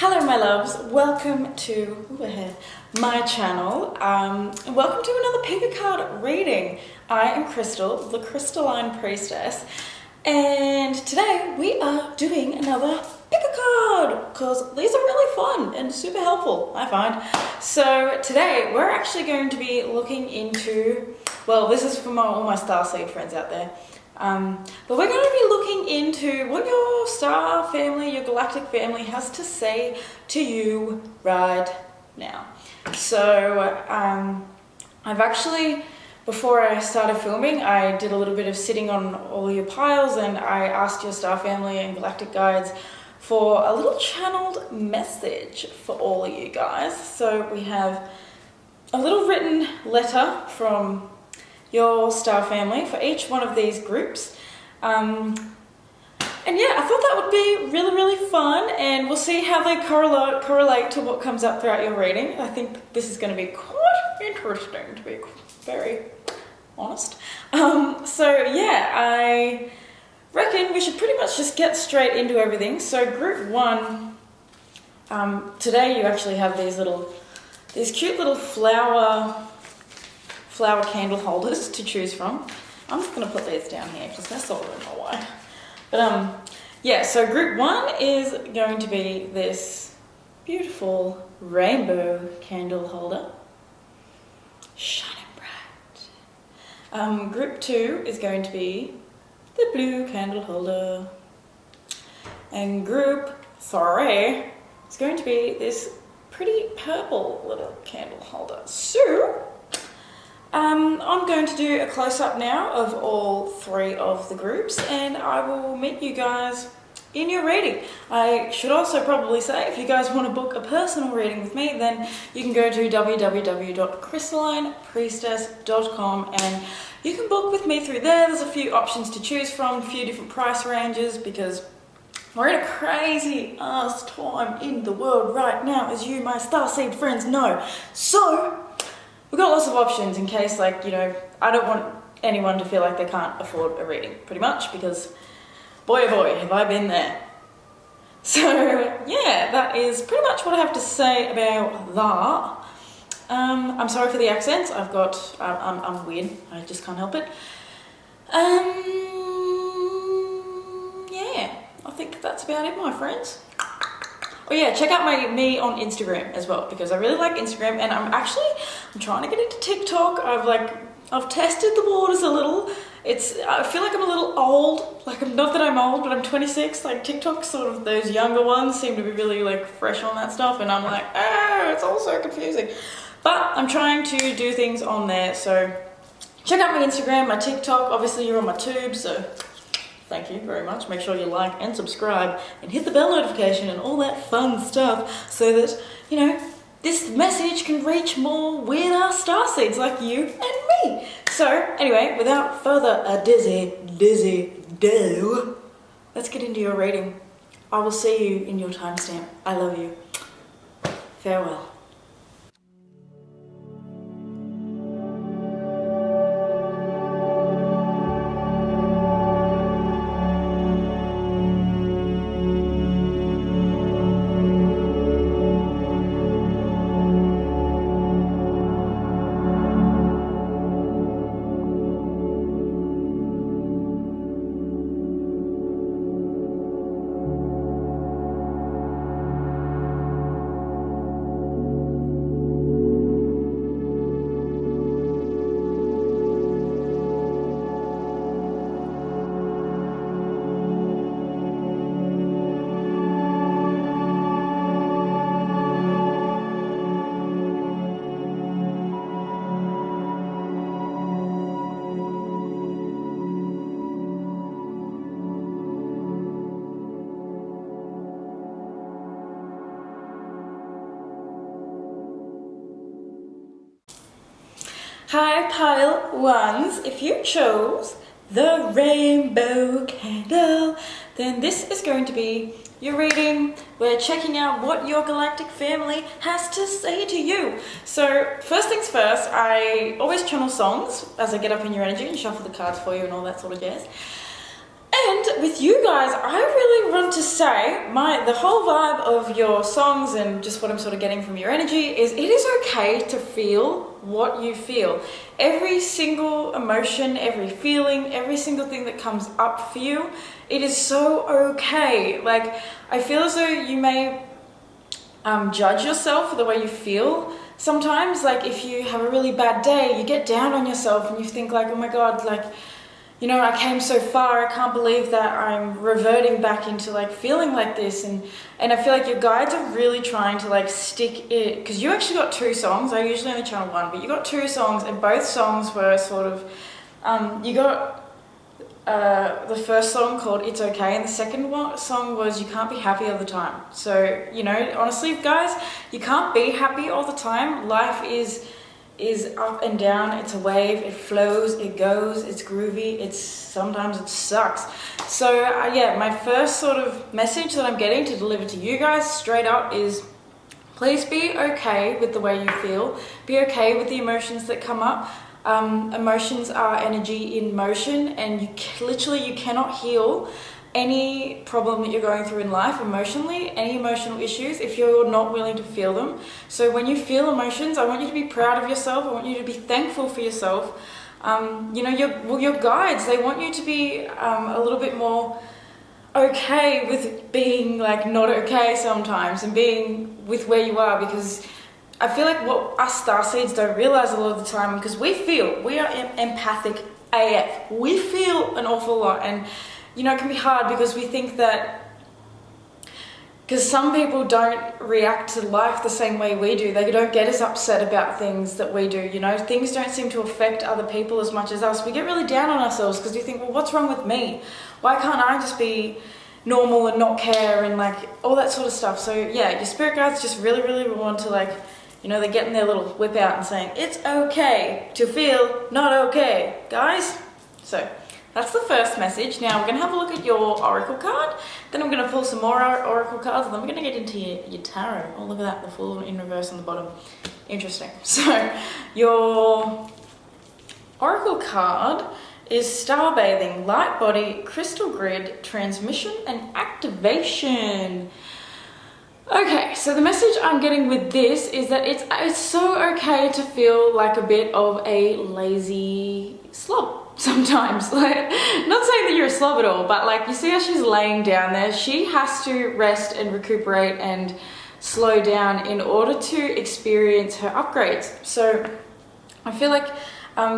Hello my loves, welcome to my channel and welcome to another pickacard reading. I am Crystal, the crystalline priestess, and today we are doing another pickacard because these are really fun and super helpful, I find. So today we're actually going to be looking into, well, this is for all my starseed friends out there. But we're going to be looking into what your star family, your galactic family has to say to you right now. So I've actually, before I started filming, I did a little bit of sitting on all your piles and I asked your star family and galactic guides for a little channeled message for all of you guys. So we have a little written letter from your star family for each one of these groups. And yeah, I thought that would be really fun, and we'll see how they correlate to what comes up throughout your reading. I think this is going to be quite interesting, to be very honest. So yeah, I reckon we should pretty much just get straight into everything. So group one, today you actually have these cute little flower candle holders to choose from. I'm just going to put these down here because they're sort of in my way. But yeah, so group one is going to be this beautiful rainbow candle holder, shining bright. Group two is going to be the blue candle holder, and group three is going to be this pretty purple little candle holder. So I'm going to do a close-up now of all three of the groups, and I will meet you guys in your reading. I should also probably say, if you guys want to book a personal reading with me, then you can go to www.crystallinepriestess.com and you can book with me through there. There's a few options to choose from, a few different price ranges, because we're in a crazy ass time in the world right now, as you, my starseed friends, know. So we've got lots of options in case, like, you know, I don't want anyone to feel like they can't afford a reading, pretty much, because boy oh boy, have I been there. So yeah, that is pretty much what I have to say about that. I'm sorry for the accents. I'm weird. I just can't help it. Yeah, I think that's about it, my friends. Oh yeah, check out me on Instagram as well, because I really like Instagram, and I'm trying to get into TikTok. I've tested the waters a little. I feel like I'm a little old. Like, not that I'm old, but I'm 26. Like, TikTok, sort of those younger ones seem to be really like fresh on that stuff, and I'm like, it's all so confusing. But I'm trying to do things on there, so check out my Instagram, my TikTok. Obviously you're on my tube, so thank you very much. Make sure you like and subscribe and hit the bell notification and all that fun stuff, so that, you know, this message can reach more weird ass starseeds like you and me. So anyway, without further ado, let's get into your reading. I will see you in your timestamp. I love you. Farewell. Hi pile ones, if you chose the rainbow candle, then this is going to be your reading. We're checking out what your galactic family has to say to you. So first things first, I always channel songs as I get up in your energy and shuffle the cards for you and all that sort of jazz. And with you guys, I really want to say the whole vibe of your songs and just what I'm sort of getting from your energy is it is okay to feel what you feel. Every single emotion, every feeling, every single thing that comes up for you, it is so okay. Like, I feel as though you may judge yourself for the way you feel sometimes. Like, if you have a really bad day, you get down on yourself and you think like, oh my God, like, you know, I came so far, I can't believe that I'm reverting back into like feeling like this. And I feel like your guides are really trying to like stick it, because you actually got 2 songs. I usually only channel 1, but you got 2 songs, and both songs were sort of, you got the first song called It's Okay, and the second song was You Can't Be Happy All the Time. So, you know, honestly guys, you can't be happy all the time. Life is up and down. It's a wave, it flows, it goes, it's groovy, sometimes it sucks. So yeah, my first sort of message that I'm getting to deliver to you guys straight up is, please be okay with the way you feel. Be okay with the emotions that come up. Emotions are energy in motion, and you cannot heal any problem that you're going through in life emotionally, any emotional issues, if you're not willing to feel them. So when you feel emotions, I want you to be proud of yourself. I want you to be thankful for yourself. You know, your guides, they want you to be a little bit more okay with being like not okay sometimes, and being with where you are, because I feel like what us starseeds don't realize a lot of the time, because we are empathic AF. We feel an awful lot, and you know, it can be hard because we think that, because some people don't react to life the same way we do. They don't get as upset about things that we do, you know. Things don't seem to affect other people as much as us. We get really down on ourselves because we think, well, what's wrong with me? Why can't I just be normal and not care, and like all that sort of stuff. So yeah, your spirit guides just really, really want to, like, you know, they're getting their little whip out and saying, it's okay to feel not okay, guys. So that's the first message. Now we're going to have a look at your oracle card, then I'm going to pull some more oracle cards, and then we're going to get into your tarot. Oh, look at that, the full in reverse on the bottom. Interesting. So your oracle card is Starbathing, Light Body, Crystal Grid, Transmission, and Activation. Okay, so the message I'm getting with this is that it's so okay to feel like a bit of a lazy slob sometimes. Like, not saying that you're a slob at all, but like, you see how she's laying down there? She has to rest and recuperate and slow down in order to experience her upgrades. So I feel like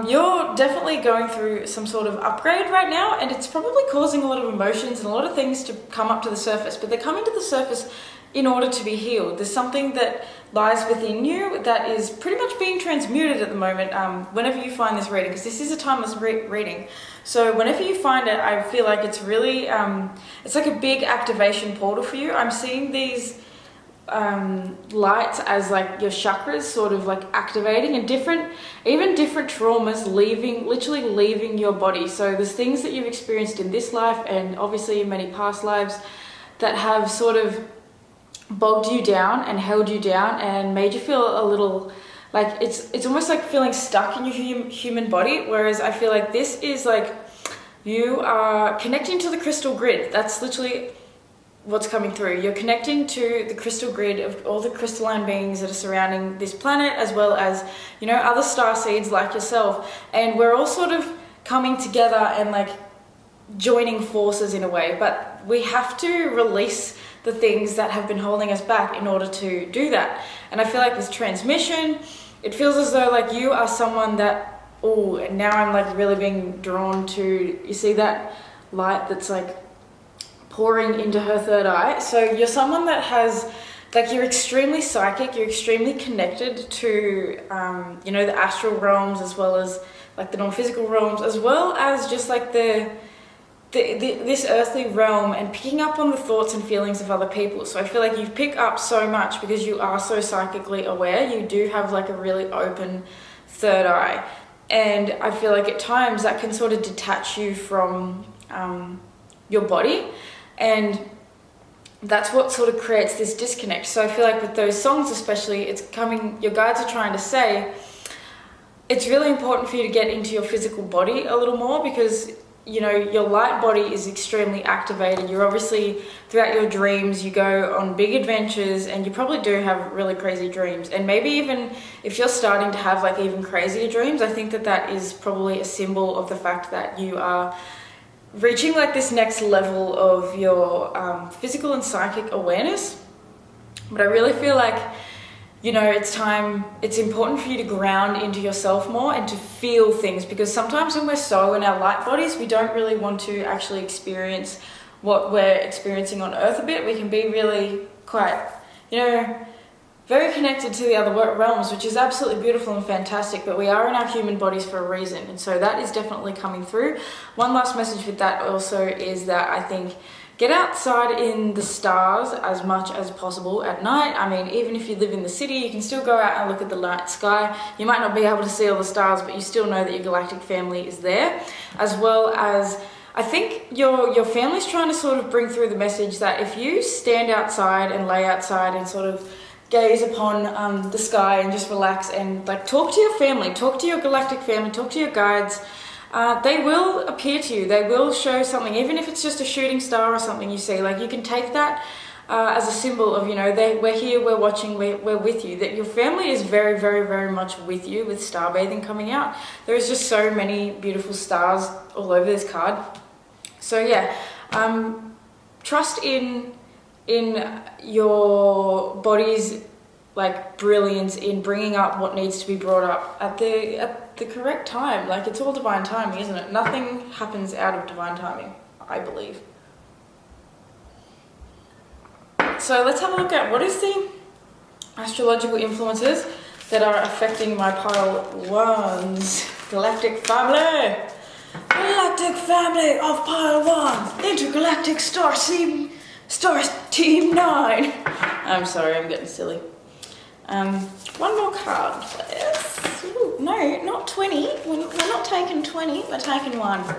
you're definitely going through some sort of upgrade right now, and it's probably causing a lot of emotions and a lot of things to come up to the surface, but they're coming to the surface in order to be healed. There's something that lies within you that is pretty much being transmuted at the moment. Whenever you find this reading, because this is a timeless reading, so whenever you find it, I feel like it's really, it's like a big activation portal for you. I'm seeing these lights as like your chakras sort of like activating, and even different traumas literally leaving your body. So there's things that you've experienced in this life, and obviously in many past lives, that have sort of bogged you down and held you down and made you feel a little like it's almost like feeling stuck in your human body. Whereas I feel like this is like you are connecting to the crystal grid. That's literally what's coming through. You're connecting to the crystal grid of all the crystalline beings that are surrounding this planet, as well as, you know, other starseeds like yourself, and we're all sort of coming together and like joining forces in a way. But we have to release the things that have been holding us back in order to do that. And I feel like with transmission, it feels as though like you are someone that, oh, now I'm like really being drawn to, you see that light that's like pouring into her third eye. So you're someone that has, like, you're extremely psychic, you're extremely connected to, you know, the astral realms, as well as like the non-physical realms, as well as just like this earthly realm, and picking up on the thoughts and feelings of other people. So I feel like you pick up so much because you are so psychically aware. You do have like a really open third eye, and I feel like at times that can sort of detach you from your body, and that's what sort of creates this disconnect. So I feel like with those songs especially, it's coming, your guides are trying to say it's really important for you to get into your physical body a little more, because you know, your light body is extremely activated. You're obviously, throughout your dreams, you go on big adventures, and you probably do have really crazy dreams. And maybe even if you're starting to have like even crazier dreams, I think that that is probably a symbol of the fact that you are reaching like this next level of your physical and psychic awareness. But I really feel like, you know, it's important for you to ground into yourself more and to feel things, because sometimes when we're so in our light bodies, we don't really want to actually experience what we're experiencing on Earth a bit. We can be really quite, you know, very connected to the other realms, which is absolutely beautiful and fantastic, but we are in our human bodies for a reason. And so that is definitely coming through. One last message with that also is that I think get outside in the stars as much as possible at night. I mean, even if you live in the city, you can still go out and look at the night sky. You might not be able to see all the stars, but you still know that your galactic family is there. As well as, I think your family's trying to sort of bring through the message that if you stand outside and lay outside and sort of gaze upon the sky and just relax and like talk to your family, talk to your galactic family, talk to your guides, they will appear to you. They will show something, even if it's just a shooting star or something you see. Like, you can take that as a symbol of, you know, we're here, we're watching, we're with you. That your family is very, very, very much with you with star bathing coming out. There's just so many beautiful stars all over this card. So yeah, trust in your body's like brilliance in bringing up what needs to be brought up at the correct time. Like, it's all divine timing, isn't it? Nothing happens out of divine timing, I believe. So let's have a look at what is the astrological influences that are affecting my pile ones. Galactic family! Galactic family of pile one! Intergalactic star team 9! I'm sorry, I'm getting silly. One more card, please. Ooh, no, not 20. We're not taking 20, we're taking 1.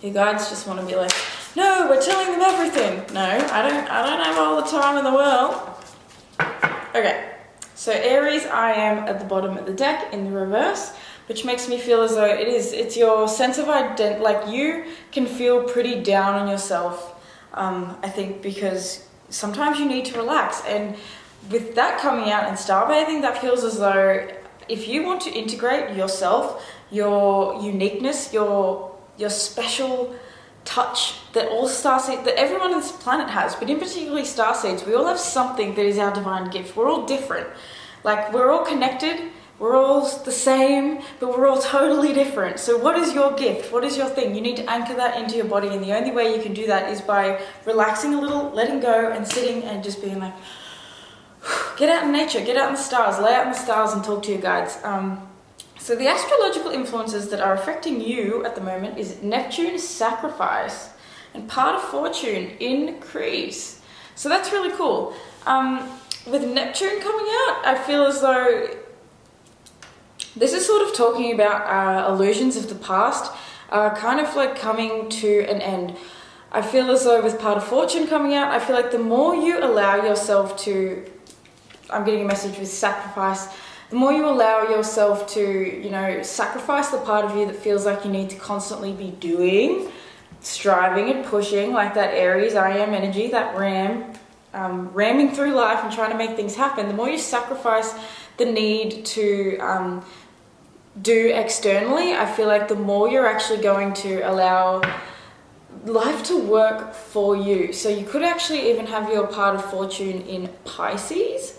You guys just want to be like, no, we're telling them everything. No, I don't have all the time in the world. Okay, so Aries, I am at the bottom of the deck in the reverse, which makes me feel as though it's your sense of identity. Like, you can feel pretty down on yourself, I think, because sometimes you need to relax. And with that coming out and starbathing, that feels as though if you want to integrate yourself, your uniqueness, your special touch that all starseeds, that everyone on this planet has, but in particularly starseeds, we all have something that is our divine gift. We're all different. Like, we're all connected, we're all the same, but we're all totally different. So what is your gift? What is your thing? You need to anchor that into your body, and the only way you can do that is by relaxing a little, letting go, and sitting and just being like, get out in nature, get out in the stars, lay out in the stars and talk to your guides. So the astrological influences that are affecting you at the moment is Neptune sacrifice and part of fortune increase. So that's really cool. With Neptune coming out, I feel as though this is sort of talking about illusions of the past, kind of like coming to an end. I feel as though with part of fortune coming out, I feel like the more you allow yourself to, I'm getting a message with sacrifice, the more you allow yourself to, you know, sacrifice the part of you that feels like you need to constantly be doing, striving and pushing, like that Aries, I am energy, that ramming through life and trying to make things happen, the more you sacrifice the need to do externally, I feel like the more you're actually going to allow life to work for you. So you could actually even have your part of fortune in Pisces.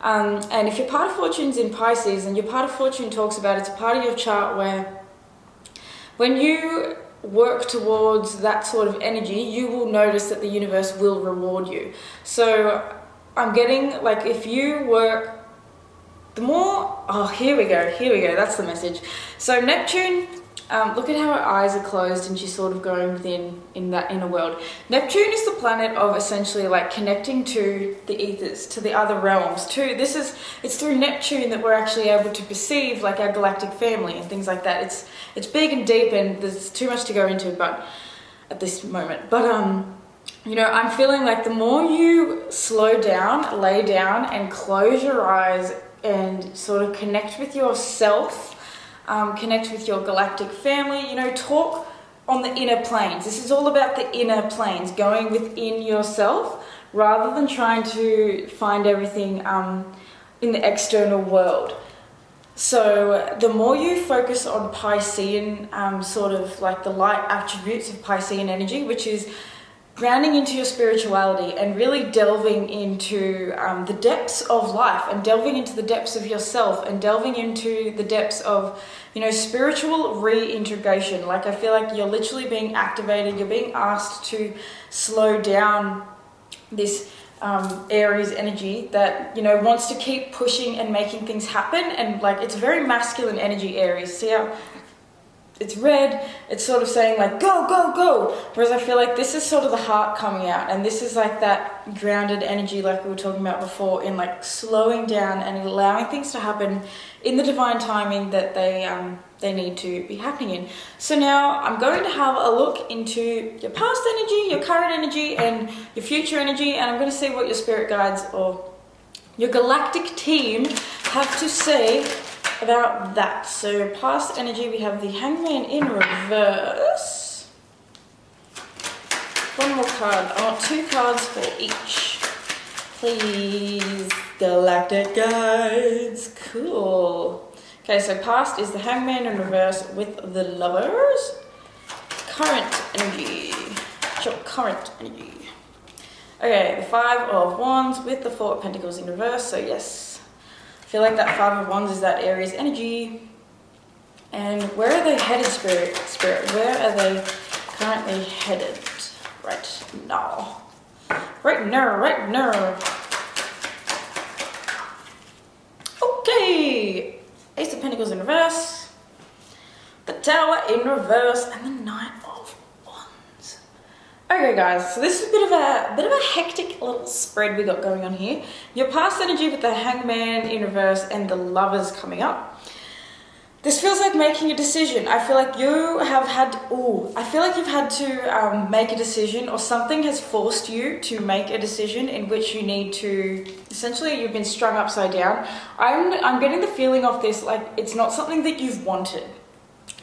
And if your part of fortune's in Pisces, and your part of fortune talks about, it's a part of your chart where when you work towards that sort of energy, you will notice that the universe will reward you. So I'm getting, like, if you work, the more, oh, here we go, that's the message. So Neptune, look at how her eyes are closed and she's sort of going within in that inner world. Neptune is the planet of essentially like connecting to the ethers, to the other realms, it's through Neptune that we're actually able to perceive like our galactic family and things like that. It's big and deep, and there's too much to go into but at this moment. But you know, I'm feeling like the more you slow down, lay down and close your eyes and sort of connect with yourself, connect with your galactic family, you know, talk on the inner planes. This is all about the inner planes, going within yourself rather than trying to find everything in the external world. So the more you focus on Piscean, sort of like the light attributes of Piscean energy, which is grounding into your spirituality and really delving into the depths of life and delving into the depths of yourself and delving into the depths of, you know, spiritual reintegration. Like, I feel like you're literally being activated, you're being asked to slow down this Aries energy that, you know, wants to keep pushing and making things happen. And like, it's very masculine energy, Aries. See how it's red? It's sort of saying like, go, go, go. Whereas I feel like this is sort of the heart coming out, and this is like that grounded energy like we were talking about before, in like slowing down and allowing things to happen in the divine timing that they need to be happening in. So now I'm going to have a look into your past energy, your current energy, and your future energy, and I'm going to see what your spirit guides or your galactic team have to say about that. So past energy, we have the Hangman in reverse. One more card. I want 2 cards for each, please. Galactic guides. Cool. Okay, so past is the Hangman in reverse with the Lovers. Current energy. What's your current energy? Okay, the 5 of Wands with the 4 of Pentacles in reverse. So yes, I feel like that 5 of Wands is that Aries energy. And where are they headed, Spirit? Where are they currently headed right now? Right now. Okay. Ace of Pentacles in reverse. The Tower in reverse. And the Knight of Wands. Okay, guys, so this is a bit of a hectic little spread we got going on here. Your past energy with the Hangman in reverse and the Lovers coming up. This feels like making a decision. I feel like you've had to make a decision, or something has forced you to make a decision in which you need to, essentially you've been strung upside down. I'm getting the feeling of this, like it's not something that you've wanted.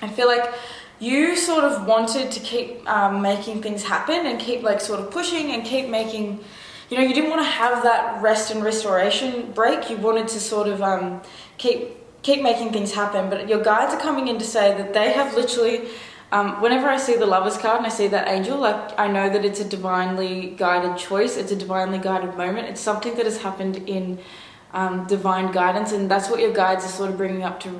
I feel like you sort of wanted to keep making things happen and keep like sort of pushing and keep making, you know, you didn't want to have that rest and restoration break. You wanted to sort of keep making things happen, but your guides are coming in to say that they have literally, whenever I see the Lovers card and I see that angel, like I know that it's a divinely guided choice, it's a divinely guided moment, it's something that has happened in divine guidance, and that's what your guides are sort of bringing up to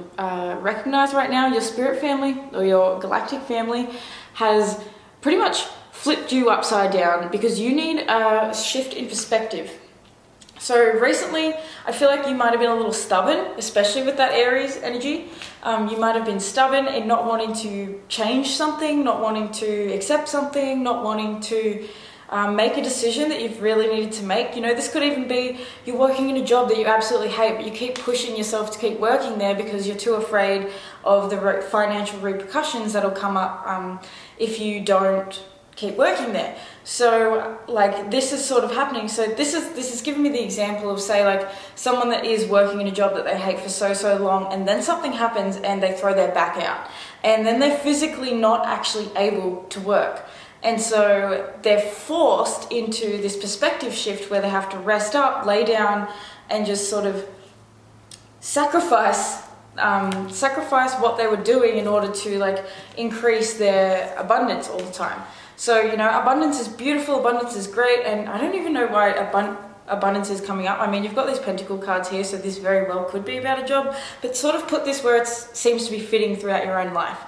recognize right now. Your spirit family or your galactic family has pretty much flipped you upside down because you need a shift in perspective. So recently, I feel like you might have been a little stubborn, especially with that Aries energy. You might have been stubborn in not wanting to change something, not wanting to accept something, not wanting to make a decision that you've really needed to make. You know, this could even be you're working in a job that you absolutely hate, but you keep pushing yourself to keep working there because you're too afraid of the financial repercussions that'll come up if you don't keep working there. So like this is sort of happening. So this is giving me the example of, say, like someone that is working in a job that they hate for so long, and then something happens and they throw their back out, and then they're physically not actually able to work. And so they're forced into this perspective shift where they have to rest up, lay down, and just sort of sacrifice what they were doing in order to like increase their abundance all the time. So, you know, abundance is beautiful, abundance is great, and I don't even know why abundance is coming up. I mean, you've got these pentacle cards here, so this very well could be about a job, but sort of put this where it seems to be fitting throughout your own life.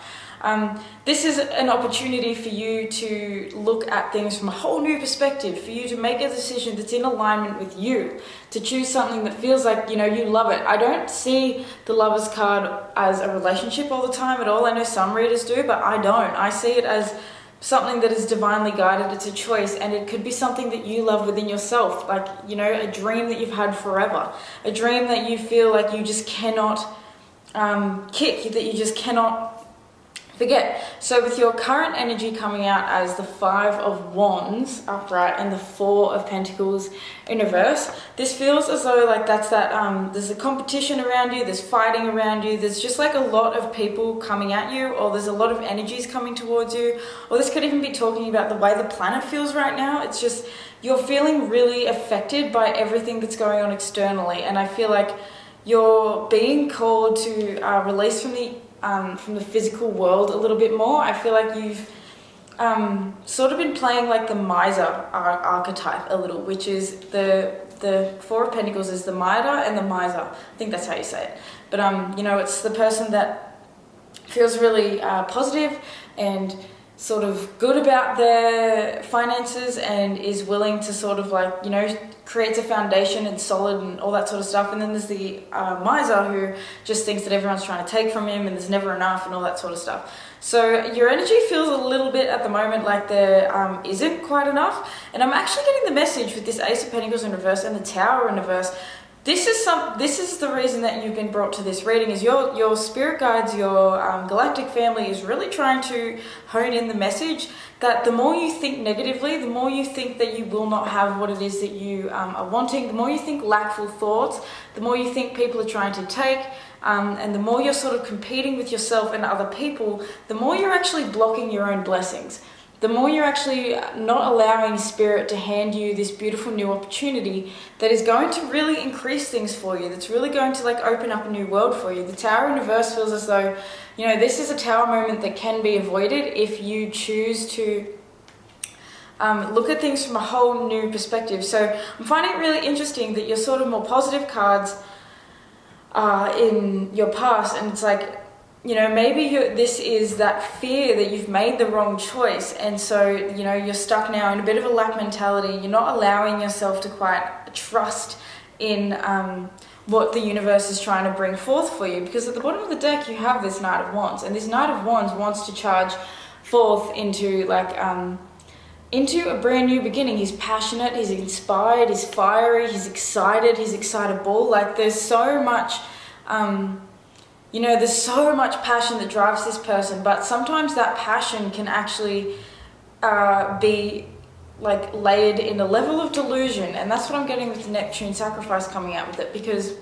This is an opportunity for you to look at things from a whole new perspective, for you to make a decision that's in alignment with you, to choose something that feels like, you know, you love it. I don't see the Lovers card as a relationship all the time at all. I know some readers do, but I don't. I see it as something that is divinely guided. It's a choice, and it could be something that you love within yourself, like, you know, a dream that you've had forever, a dream that you feel like you just cannot kick, that you just cannot forget. So with your current energy coming out as the 5 of Wands upright and the 4 of Pentacles in reverse, this feels as though like that's that there's a competition around you, there's fighting around you, there's just like a lot of people coming at you, or there's a lot of energies coming towards you, or this could even be talking about the way the planet feels right now. It's just you're feeling really affected by everything that's going on externally, and I feel like you're being called to release from the physical world a little bit more. I feel like you've sort of been playing like the miser archetype a little, which is the 4 of Pentacles is the mitre and the miser. I think that's how you say it. But you know, it's the person that feels really positive and sort of good about their finances and is willing to sort of like, you know, creates a foundation and solid and all that sort of stuff. And then there's the miser who just thinks that everyone's trying to take from him and there's never enough and all that sort of stuff. So your energy feels a little bit at the moment like there isn't quite enough. And I'm actually getting the message with this Ace of Pentacles in reverse and the Tower in reverse. This is the reason that you've been brought to this reading, is your spirit guides, your galactic family is really trying to hone in the message that the more you think negatively, the more you think that you will not have what it is that you are wanting, the more you think lackful thoughts, the more you think people are trying to take, and the more you're sort of competing with yourself and other people, the more you're actually blocking your own blessings. The more you're actually not allowing Spirit to hand you this beautiful new opportunity that is going to really increase things for you, that's really going to like open up a new world for you. The Tower in reverse feels as though, you know, this is a Tower moment that can be avoided if you choose to look at things from a whole new perspective. So I'm finding it really interesting that your sort of more positive cards in your past, and it's like, you know, maybe this is that fear that you've made the wrong choice, and so, you know, you're stuck now in a bit of a lack mentality. You're not allowing yourself to quite trust in what the universe is trying to bring forth for you, because at the bottom of the deck you have this Knight of Wands, and this Knight of Wands wants to charge forth into like into a brand new beginning. He's passionate, he's inspired, he's fiery, he's excited, he's excitable. Like there's so much you know, there's so much passion that drives this person, but sometimes that passion can actually be like layered in a level of delusion, and that's what I'm getting with the Neptune sacrifice coming out with it, because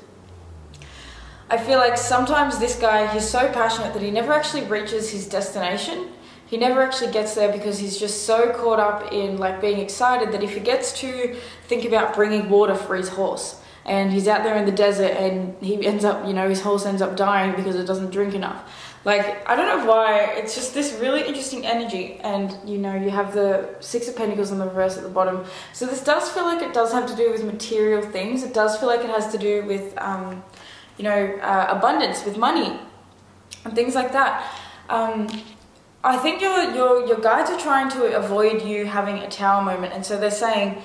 I feel like sometimes this guy, he's so passionate that he never actually reaches his destination. He never actually gets there because he's just so caught up in like being excited that he forgets to think about bringing water for his horse. And he's out there in the desert and he ends up, you know, his horse ends up dying because it doesn't drink enough. Like, I don't know why, it's just this really interesting energy. And, you know, you have the 6 of Pentacles in the reverse at the bottom. So this does feel like it does have to do with material things. It does feel like it has to do with, you know, abundance, with money and things like that. I think your guides are trying to avoid you having a Tower moment. And so they're saying,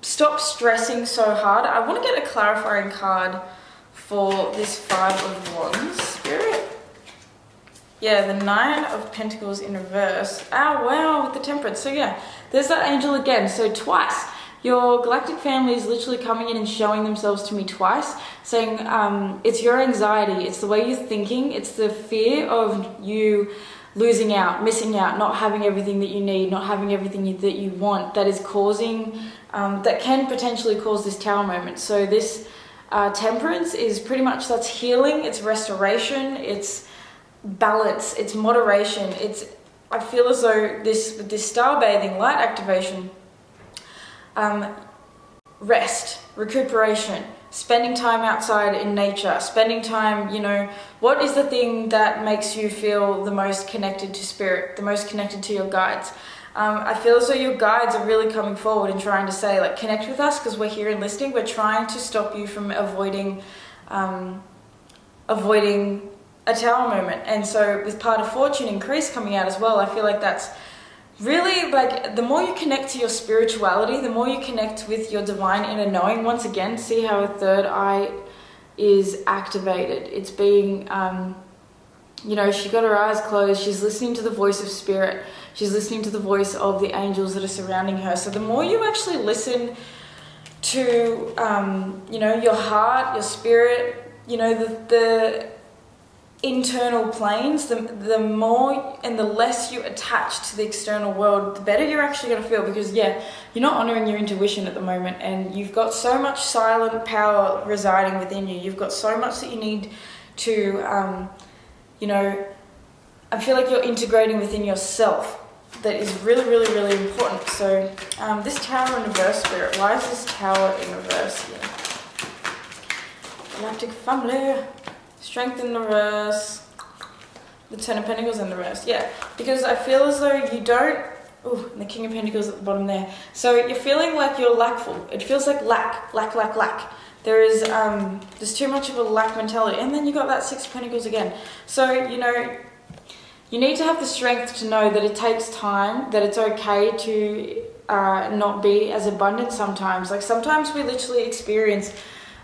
stop stressing so hard. I want to get a clarifying card for this 5 of Wands, Spirit. Yeah, the 9 of Pentacles in reverse. Oh, wow, with the Temperance. So yeah, there's that angel again. So twice. Your galactic family is literally coming in and showing themselves to me twice, saying it's your anxiety, it's the way you're thinking, it's the fear of you losing out, missing out, not having everything that you need, not having everything that you want, that is causing, that can potentially cause this Tower moment. So this Temperance is pretty much, that's healing, it's restoration, it's balance, it's moderation, it's, I feel as though this star bathing, light activation, rest, recuperation, spending time outside in nature, spending time, you know, what is the thing that makes you feel the most connected to Spirit, the most connected to your guides? I feel as though your guides are really coming forward and trying to say, like, connect with us because we're here and listening. We're trying to stop you from avoiding a Tower moment. And so with part of Fortune increase coming out as well, I feel like that's really, like, the more you connect to your spirituality, the more you connect with your divine inner knowing. Once again, see how a third eye is activated. It's being, you know, she got her eyes closed. She's listening to the voice of Spirit. She's listening to the voice of the angels that are surrounding her. So the more you actually listen to, you know, your heart, your spirit, you know, internal planes, the more and the less you attach to the external world, the better you're actually going to feel, because you're not honoring your intuition at the moment, and you've got so much silent power residing within you. You've got so much that you need to I feel like you're integrating within yourself that is really, really, really important. So this Tower in reverse, Spirit, why is this Tower in reverse here? Galactic family. Strength in the reverse, the Ten of Pentacles in the reverse. Yeah, because I feel as though you don't, and the King of Pentacles at the bottom there. So you're feeling like you're lackful. It feels like lack. There is, there's too much of a lack mentality. And then you got that Six of Pentacles again. So, you need to have the strength to know that it takes time, that it's okay to not be as abundant sometimes. Like sometimes we literally experience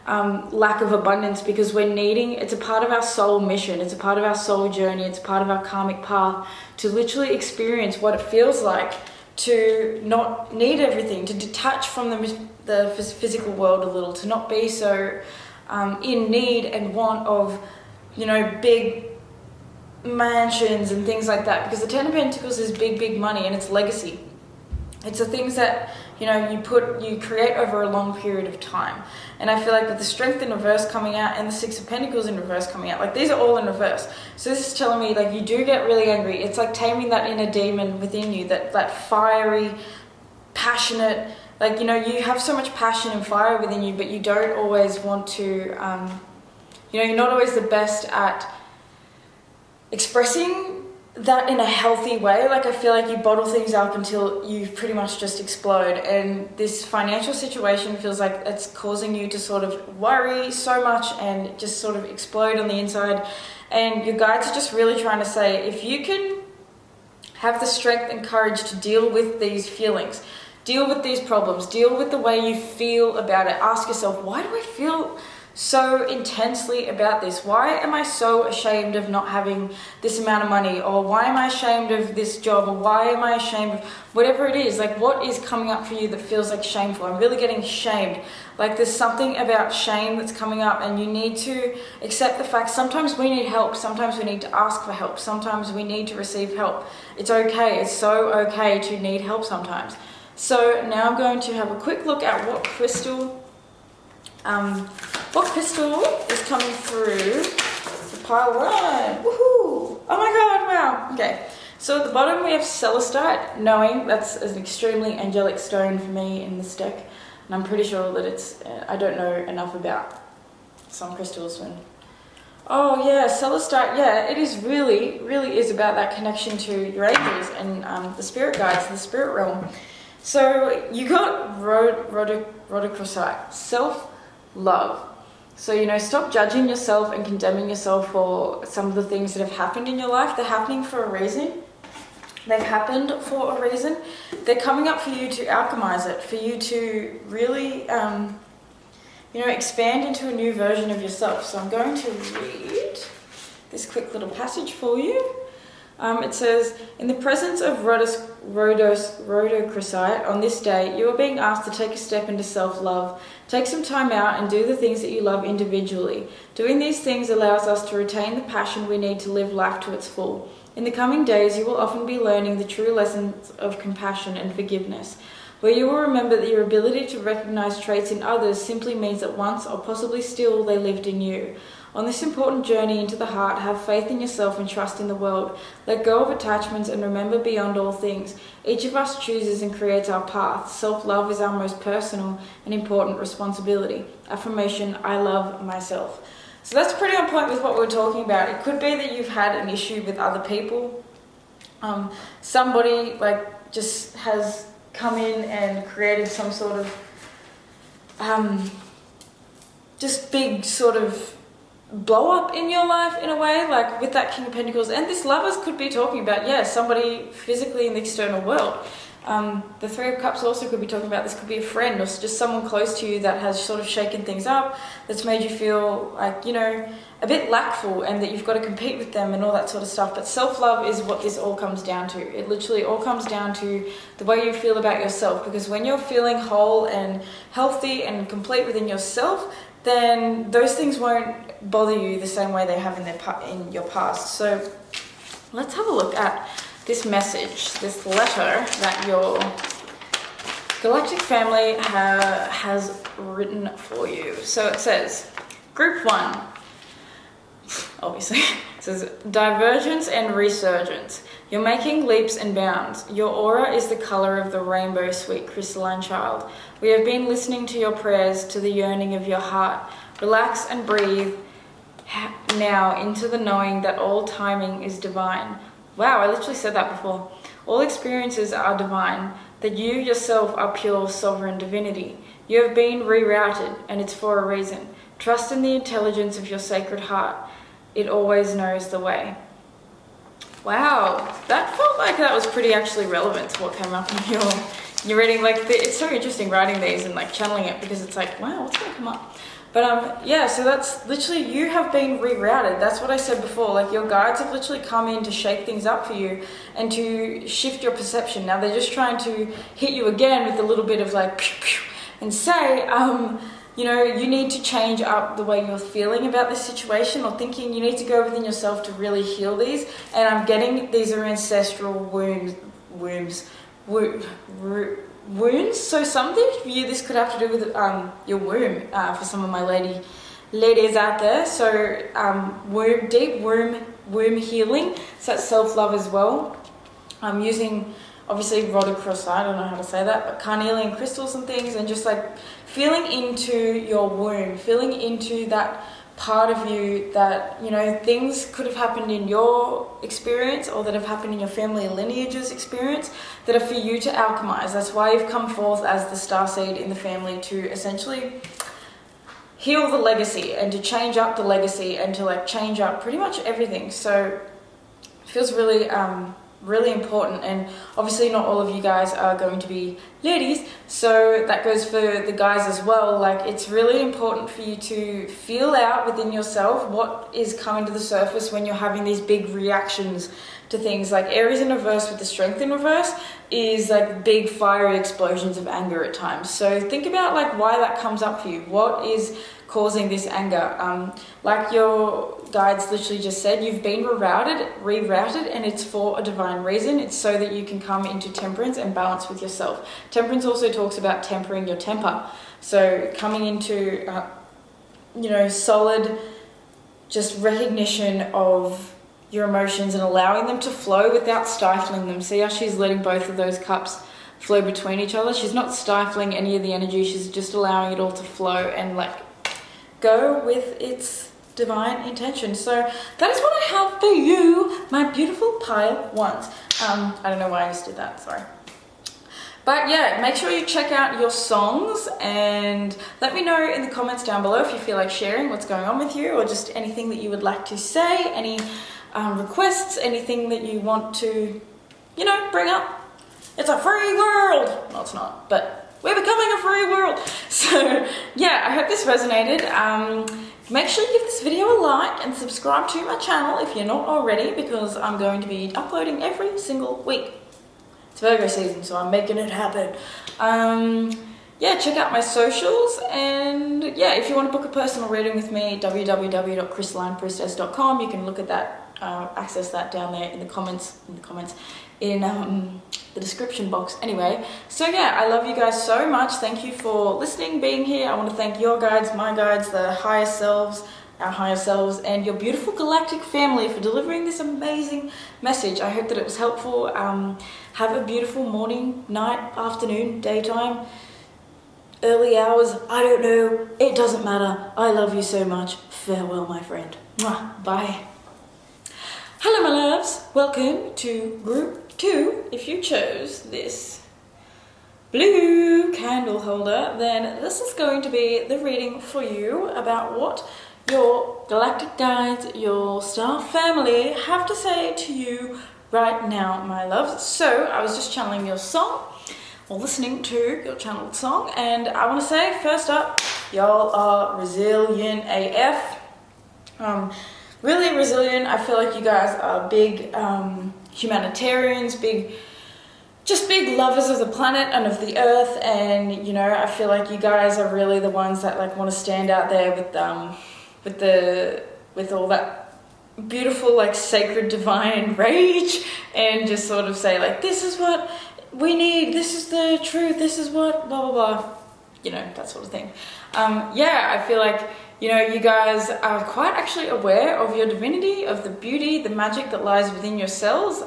lack of abundance because it's a part of our soul mission, it's a part of our soul journey, it's a part of our karmic path to literally experience what it feels like to not need everything, to detach from the physical world a little, to not be so in need and want of, big mansions and things like that, because the Ten of Pentacles is big money and it's legacy. It's the things that you create over a long period of time. And I feel like with the Strength in reverse coming out and the Six of Pentacles in reverse coming out, like these are all in reverse. So this is telling me like you do get really angry. It's like taming that inner demon within you, that fiery, passionate, like, you have so much passion and fire within you, but you don't always want to, you're not always the best at expressing that in a healthy way. Like I feel like you bottle things up until you pretty much just explode, and this financial situation feels like it's causing you to sort of worry so much and just sort of explode on the inside. And your guides are just really trying to say, if you can have the strength and courage to deal with these feelings, deal with these problems, deal with the way you feel about it, ask yourself, why do I feel so intensely about this? Why am I so ashamed of not having this amount of money? Or why am I ashamed of this job? Or why am I ashamed of whatever it is? Like, what is coming up for you that feels like shameful? I'm really getting shamed. Like, there's something about shame that's coming up, and you need to accept the fact sometimes we need help. Sometimes we need to ask for help. Sometimes we need to receive help. It's okay. It's so okay to need help sometimes. So now I'm going to have a quick look at what crystal is coming through the pile one. Woohoo! Oh my god, wow. Okay, so at the bottom we have Celestite, knowing that's an extremely angelic stone for me in this deck. And I'm pretty sure that it's, I don't know enough about some crystals when... Oh yeah, Celestite, yeah, it is really is about that connection to your angels and the spirit guides, the spirit realm. So you got Rhodochrosite, self-love. So, stop judging yourself and condemning yourself for some of the things that have happened in your life. They're happening for a reason. They've happened for a reason. They're coming up for you to alchemize it, for you to really, expand into a new version of yourself. So I'm going to read this quick little passage for you. It says, in the presence of Rhodochrosite on this day, you are being asked to take a step into self-love. Take some time out and do the things that you love individually. Doing these things allows us to retain the passion we need to live life to its full. In the coming days, you will often be learning the true lessons of compassion and forgiveness, where you will remember that your ability to recognize traits in others simply means that once, or possibly still, they lived in you. On this important journey into the heart, have faith in yourself and trust in the world. Let go of attachments and remember beyond all things. Each of us chooses and creates our path. Self-love is our most personal and important responsibility. Affirmation, I love myself. So that's pretty on point with what we're talking about. It could be that you've had an issue with other people. Somebody just has come in and created some sort of just big sort of blow up in your life in a way, like with that King of Pentacles. And this Lovers could be talking about, somebody physically in the external world. The Three of Cups also could be talking about, this could be a friend or just someone close to you that has sort of shaken things up, that's made you feel like, you know, a bit lackful and that you've got to compete with them and all that sort of stuff. But self-love is what this all comes down to. It literally all comes down to the way you feel about yourself, because when you're feeling whole and healthy and complete within yourself, then those things won't bother you the same way they have in your past. So let's have a look at this message, this letter that your galactic family has written for you. So it says, Group 1, obviously, it says, divergence and resurgence. You're making leaps and bounds. Your aura is the color of the rainbow, sweet crystalline child. We have been listening to your prayers, to the yearning of your heart. Relax and breathe now into the knowing that all timing is divine. Wow, I literally said that before. All experiences are divine, that you yourself are pure sovereign divinity. You have been rerouted, and it's for a reason. Trust in the intelligence of your sacred heart. It always knows the way. Wow, that felt like that was pretty actually relevant to what came up in your reading. Like, it's so interesting writing these and like channeling it, because it's like, wow, what's going to come up? But yeah, so that's literally, you have been rerouted. That's what I said before. Like, your guides have literally come in to shake things up for you and to shift your perception. Now they're just trying to hit you again with a little bit of like pew, pew, and say, you know, you need to change up the way you're feeling about this situation or thinking. You need to go within yourself to really heal these. And I'm getting these are ancestral wounds. So something for you, this could have to do with your womb, for some of my ladies out there. So deep womb healing. So that's self-love as well. I'm using obviously rod across, I don't know how to say that, but carnelian crystals and things, and just like feeling into your womb, feeling into that part of you that, you know, things could have happened in your experience or that have happened in your family lineage's experience that are for you to alchemize. That's why you've come forth as the starseed in the family, to essentially heal the legacy and to change up the legacy and to like change up pretty much everything. So it feels really really important. And obviously not all of you guys are going to be ladies, so that goes for the guys as well. Like, it's really important for you to feel out within yourself what is coming to the surface when you're having these big reactions to things. Like, Aries in reverse with the Strength in reverse is like big fiery explosions of anger at times. So think about like why that comes up for you. What is causing this anger? Like your guides literally just said, you've been rerouted, and it's for a divine reason. It's so that you can come into temperance and balance with yourself. Temperance also talks about tempering your temper. So coming into, you know, solid just recognition of your emotions and allowing them to flow without stifling them. See how she's letting both of those cups flow between each other? She's not stifling any of the energy. She's just allowing it all to flow and like go with its divine intention. So that is what I have for you, my beautiful pile ones. I don't know why I just did that, sorry. But yeah, make sure you check out your songs and let me know in the comments down below if you feel like sharing what's going on with you, or just anything that you would like to say, any requests, anything that you want to, you know, bring up. It's a free world. No, it's not, but we're becoming a free world. So yeah, I hope this resonated. Make sure you give this video a like and subscribe to my channel if you're not already, because I'm going to be uploading every single week. It's Virgo season, so I'm making it happen. Yeah, check out my socials, and yeah, if you want to book a personal reading with me, www.crystallinepriestess.com. You can look at that, access that down there in the comments, in the description box. Anyway, so yeah, I love you guys so much. Thank you for listening, being here. I want to thank your guides, my guides, the higher selves, our higher selves, and your beautiful galactic family for delivering this amazing message. I hope that it was helpful. Have a beautiful morning, night, afternoon, daytime, early hours, I don't know, it doesn't matter. I love you so much. Farewell, my friend. Mwah. Bye. Hello, my loves. Welcome to group 2. If you chose this blue candle holder, then this is going to be the reading for you about what your galactic guides, your star family have to say to you right now, my loves. So I was just channeling your song, or listening to your channeled song, and I want to say, first up, y'all are resilient AF. Really resilient. I feel like you guys are big humanitarians, big lovers of the planet and of the earth, and you know, I feel like you guys are really the ones that like want to stand out there with all that beautiful, like, sacred divine rage, and just sort of say like, this is what we need, this is the truth, this is what blah blah blah, you know, that sort of thing. Yeah, I feel like, you know, you guys are quite actually aware of your divinity, of the beauty, the magic that lies within yourselves.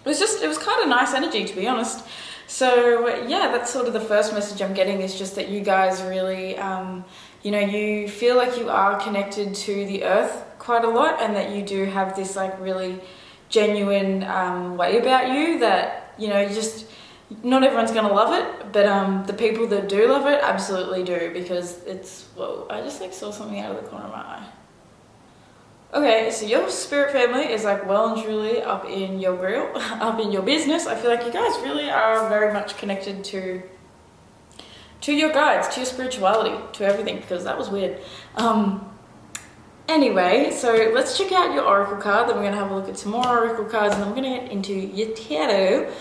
It was kind of nice energy, to be honest. So yeah, that's sort of the first message I'm getting, is just that you guys really, you know, you feel like you are connected to the earth quite a lot, and that you do have this like really genuine way about you that, you know, just not everyone's gonna love it, but the people that do love it absolutely do, because it's, whoa, I just like saw something out of the corner of my eye. Okay, so your spirit family is like well and truly up in your grill, up in your business. I feel like you guys really are very much connected to your guides, to your spirituality, to everything, because that was weird. Anyway, so let's check out your oracle card, then we're going to have a look at some more oracle cards, and then we're going to get into your tarot.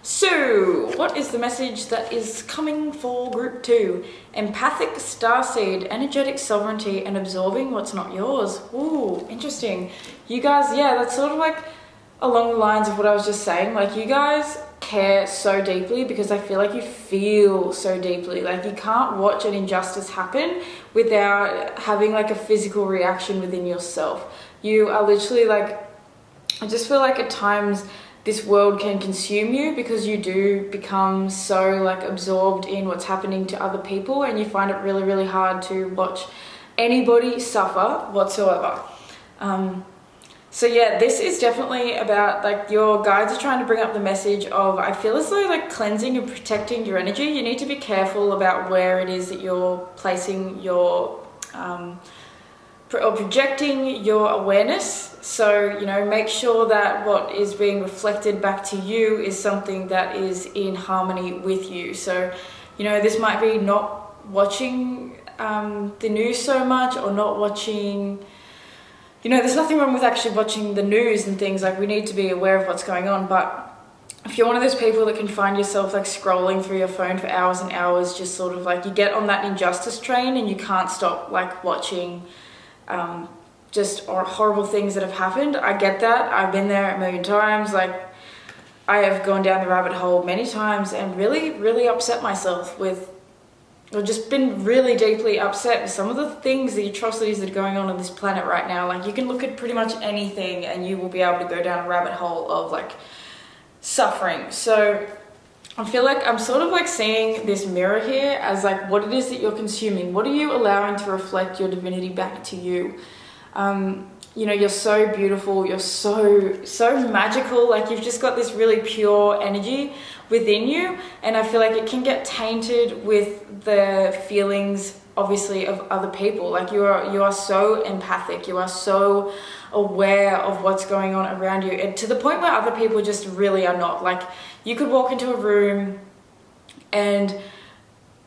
So, what is the message that is coming for group 2? Empathic starseed, energetic sovereignty, and absorbing what's not yours. Ooh, interesting. You guys, yeah, that's sort of like along the lines of what I was just saying. Like, you guys care so deeply, because I feel like you feel so deeply. Like, you can't watch an injustice happen without having like a physical reaction within yourself. You are literally like, I just feel like at times this world can consume you, because you do become so like absorbed in what's happening to other people, and you find it really, really hard to watch anybody suffer whatsoever. So yeah, this is definitely about, like, your guides are trying to bring up the message of, I feel as though, like, cleansing and protecting your energy. You need to be careful about where it is that you're placing your or projecting your awareness. So, you know, make sure that what is being reflected back to you is something that is in harmony with you. So, you know, this might be not watching the news so much, or not watching, you know, there's nothing wrong with actually watching the news and things. Like, we need to be aware of what's going on, but if you're one of those people that can find yourself like scrolling through your phone for hours and hours, just sort of like, you get on that injustice train and you can't stop like watching just horrible things that have happened. I get that. I've been there a million times. Like, I have gone down the rabbit hole many times and really, really upset myself with, or just been really deeply upset with some of the things, the atrocities that are going on this planet right now. Like, you can look at pretty much anything and you will be able to go down a rabbit hole of like suffering. So I feel like I'm sort of like seeing this mirror here as like what it is that you're consuming. What are you allowing to reflect your divinity back to you? You know, you're so beautiful, you're so magical. Like, you've just got this really pure energy within you, and I feel like it can get tainted with the feelings, obviously, of other people. Like, you are so empathic, you are so aware of what's going on around you, and to the point where other people just really are not. Like, you could walk into a room and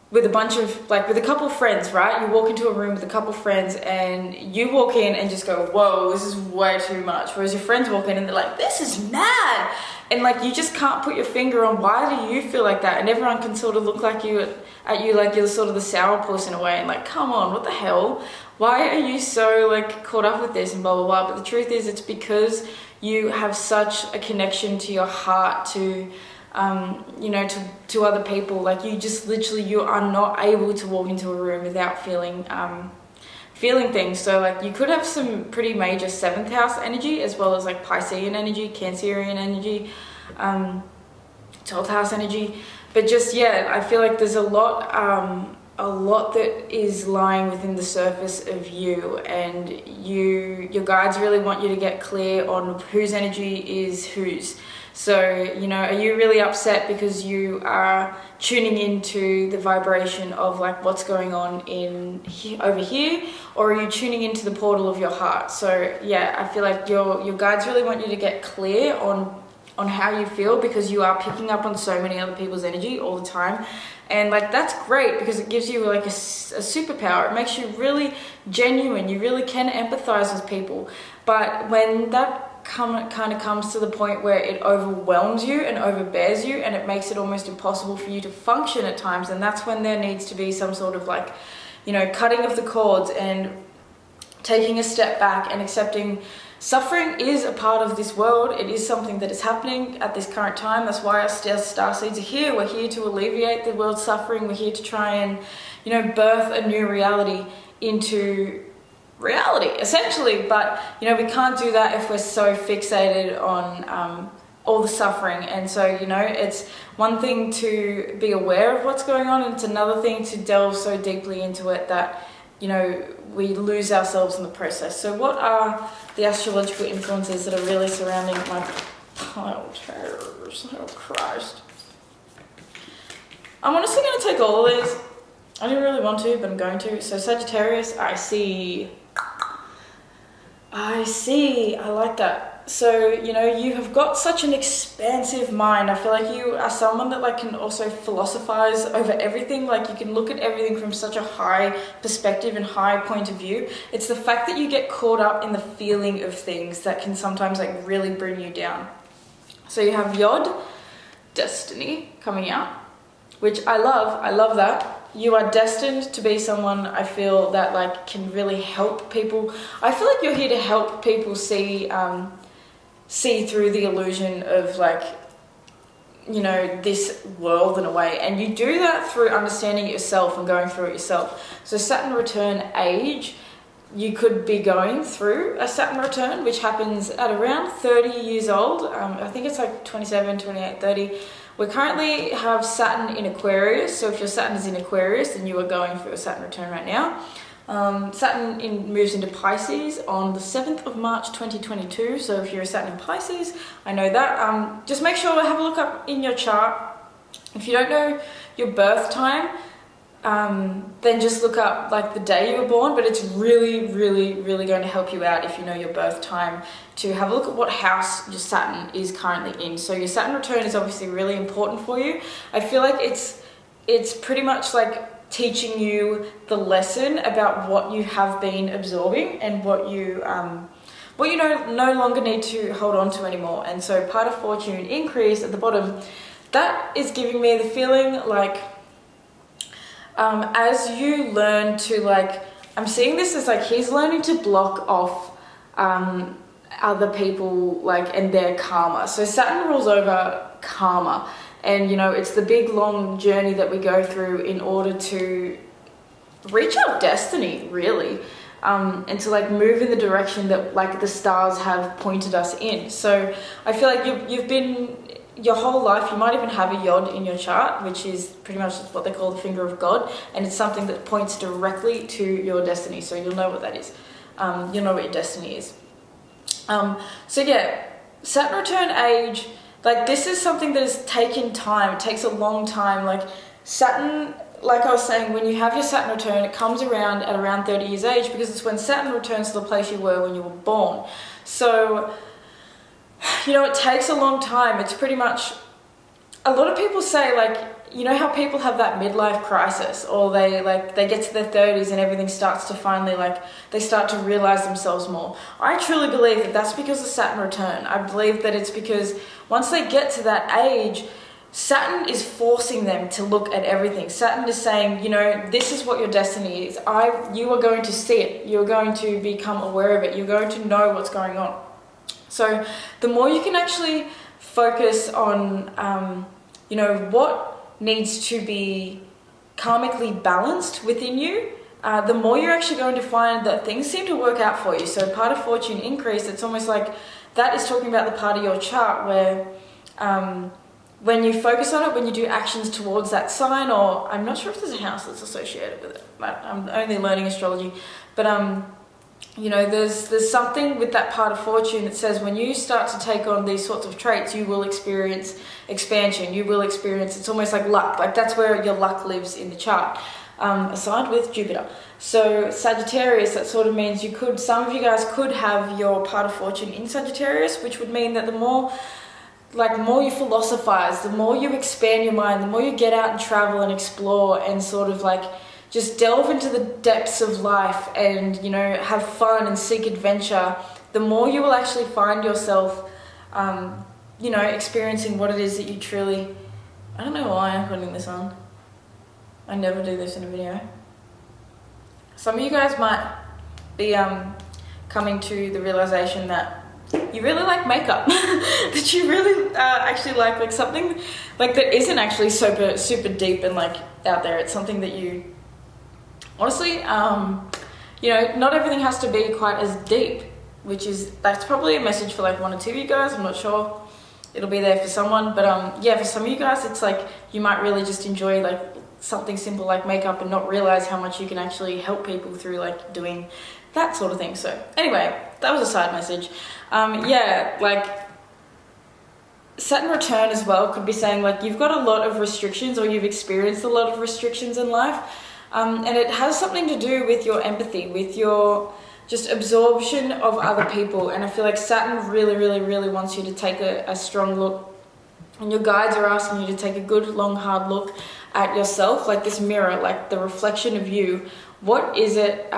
with a bunch of, like, with a couple of friends, right? You walk into a room with a couple of friends and you walk in and just go, whoa, this is way too much. Whereas your friends walk in and they're like, this is mad. And like, you just can't put your finger on why do you feel like that. And everyone can sort of look like at you like you're sort of the sourpuss in a way, and like, come on, what the hell? Why are you so like caught up with this and blah, blah, blah. But the truth is, it's because you have such a connection to your heart, to you know, to other people. Like, you just literally, you are not able to walk into a room without feeling things. So like, you could have some pretty major 7th house energy, as well as like Piscean energy, Cancerian energy, 12th house energy. But just, yeah, I feel like there's a lot that is lying within the surface of you, and your guides really want you to get clear on whose energy is whose. So, you know, are you really upset because you are tuning into the vibration of like what's going on over here, or are you tuning into the portal of your heart? So yeah, I feel like your guides really want you to get clear on how you feel, because you are picking up on so many other people's energy all the time. And like, that's great, because it gives you like a superpower. It makes you really genuine. You really can empathize with people. But when that kind of comes to the point where it overwhelms you and overbears you, and it makes it almost impossible for you to function at times, and that's when there needs to be some sort of like, you know, cutting of the cords and taking a step back and accepting suffering is a part of this world. It is something that is happening at this current time. That's why our starseeds are here. We're here to alleviate the world's suffering. We're here to try and, you know, birth a new reality into reality, essentially. But, you know, we can't do that if we're so fixated on all the suffering. And so, you know, it's one thing to be aware of what's going on, and it's another thing to delve so deeply into it that, you know, we lose ourselves in the process. So what are the astrological influences that are really surrounding my pile terrors? Oh Christ. I'm honestly going to take all of these. I didn't really want to, but I'm going to. So Sagittarius, I see. I like that. So, you know, you have got such an expansive mind. I feel like you are someone that like can also philosophize over everything. Like, you can look at everything from such a high perspective and high point of view. It's the fact that you get caught up in the feeling of things that can sometimes like really bring you down. So you have Yod, destiny, coming out, which I love. I love that. You are destined to be someone, I feel, that like can really help people. I feel like you're here to help people see through the illusion of like, you know, this world in a way. And you do that through understanding yourself and going through it yourself. So Saturn return age, you could be going through a Saturn return, which happens at around 30 years old. I think it's like 27, 28, 30. We currently have Saturn in Aquarius, so if your Saturn is in Aquarius, then you are going through a Saturn return right now. Saturn moves into Pisces on the 7th of March 2022, so if you're a Saturn in Pisces, I know that. Just make sure to have a look up in your chart. If you don't know your birth time, then just look up like the day you were born, but it's really, really, really going to help you out if you know your birth time, to have a look at what house your Saturn is currently in. So your Saturn return is obviously really important for you. I feel like it's pretty much like teaching you the lesson about what you have been absorbing and what you no longer need to hold on to anymore. And so part of fortune increase at the bottom, that is giving me the feeling like as you learn to like, I'm seeing this as like he's learning to block off other people like and their karma. So Saturn rules over karma, and you know, it's the big long journey that we go through in order to reach our destiny, really, and to like move in the direction that like the stars have pointed us in. So I feel like you've been your whole life, you might even have a Yod in your chart, which is pretty much what they call the finger of God, and it's something that points directly to your destiny. So you'll know what that is. You'll know what your destiny is. So yeah, Saturn return age, like this is something that has taken time. It takes a long time. Like Saturn, like I was saying, when you have your Saturn return, it comes around at around 30 years age, because it's when Saturn returns to the place you were when you were born. So, you know, it takes a long time. It's pretty much, a lot of people say like, you know how people have that midlife crisis, or they get to their 30s and everything starts to finally like, they start to realize themselves more. I truly believe that that's because of Saturn return. I believe that it's because once they get to that age, Saturn is forcing them to look at everything. Saturn is saying, you know, this is what your destiny is. You are going to see it. You're going to become aware of it. You're going to know what's going on. So the more you can actually focus on, you know, what needs to be karmically balanced within you, the more you're actually going to find that things seem to work out for you. So part of fortune increase, it's almost like that is talking about the part of your chart where when you focus on it, when you do actions towards that sign, or I'm not sure if there's a house that's associated with it, but I'm only learning astrology, but you know, there's something with that part of fortune that says when you start to take on these sorts of traits, you will experience expansion. You will experience, it's almost like luck. Like that's where your luck lives in the chart, aside with Jupiter. So Sagittarius, that sort of means some of you guys could have your part of fortune in Sagittarius, which would mean that the more you philosophize, the more you expand your mind, the more you get out and travel and explore and sort of like just delve into the depths of life and, you know, have fun and seek adventure, the more you will actually find yourself, you know, experiencing what it is that you truly... I don't know why I'm putting this on. I never do this in a video. Some of you guys might be coming to the realization that you really like makeup, that you really actually like something like that isn't actually super deep and like out there. It's something that you... Honestly, you know, not everything has to be quite as deep, that's probably a message for like one or two of you guys. I'm not sure. It'll be there for someone, but yeah, for some of you guys, it's like you might really just enjoy like something simple like makeup and not realize how much you can actually help people through like doing that sort of thing. So anyway, that was a side message. Yeah, like Saturn return as well could be saying like you've got a lot of restrictions or you've experienced a lot of restrictions in life. And it has something to do with your empathy, with your just absorption of other people. And I feel like Saturn really wants you to take a strong look. And your guides are asking you to take a good, long, hard look at yourself, like this mirror, like the reflection of you. What is it,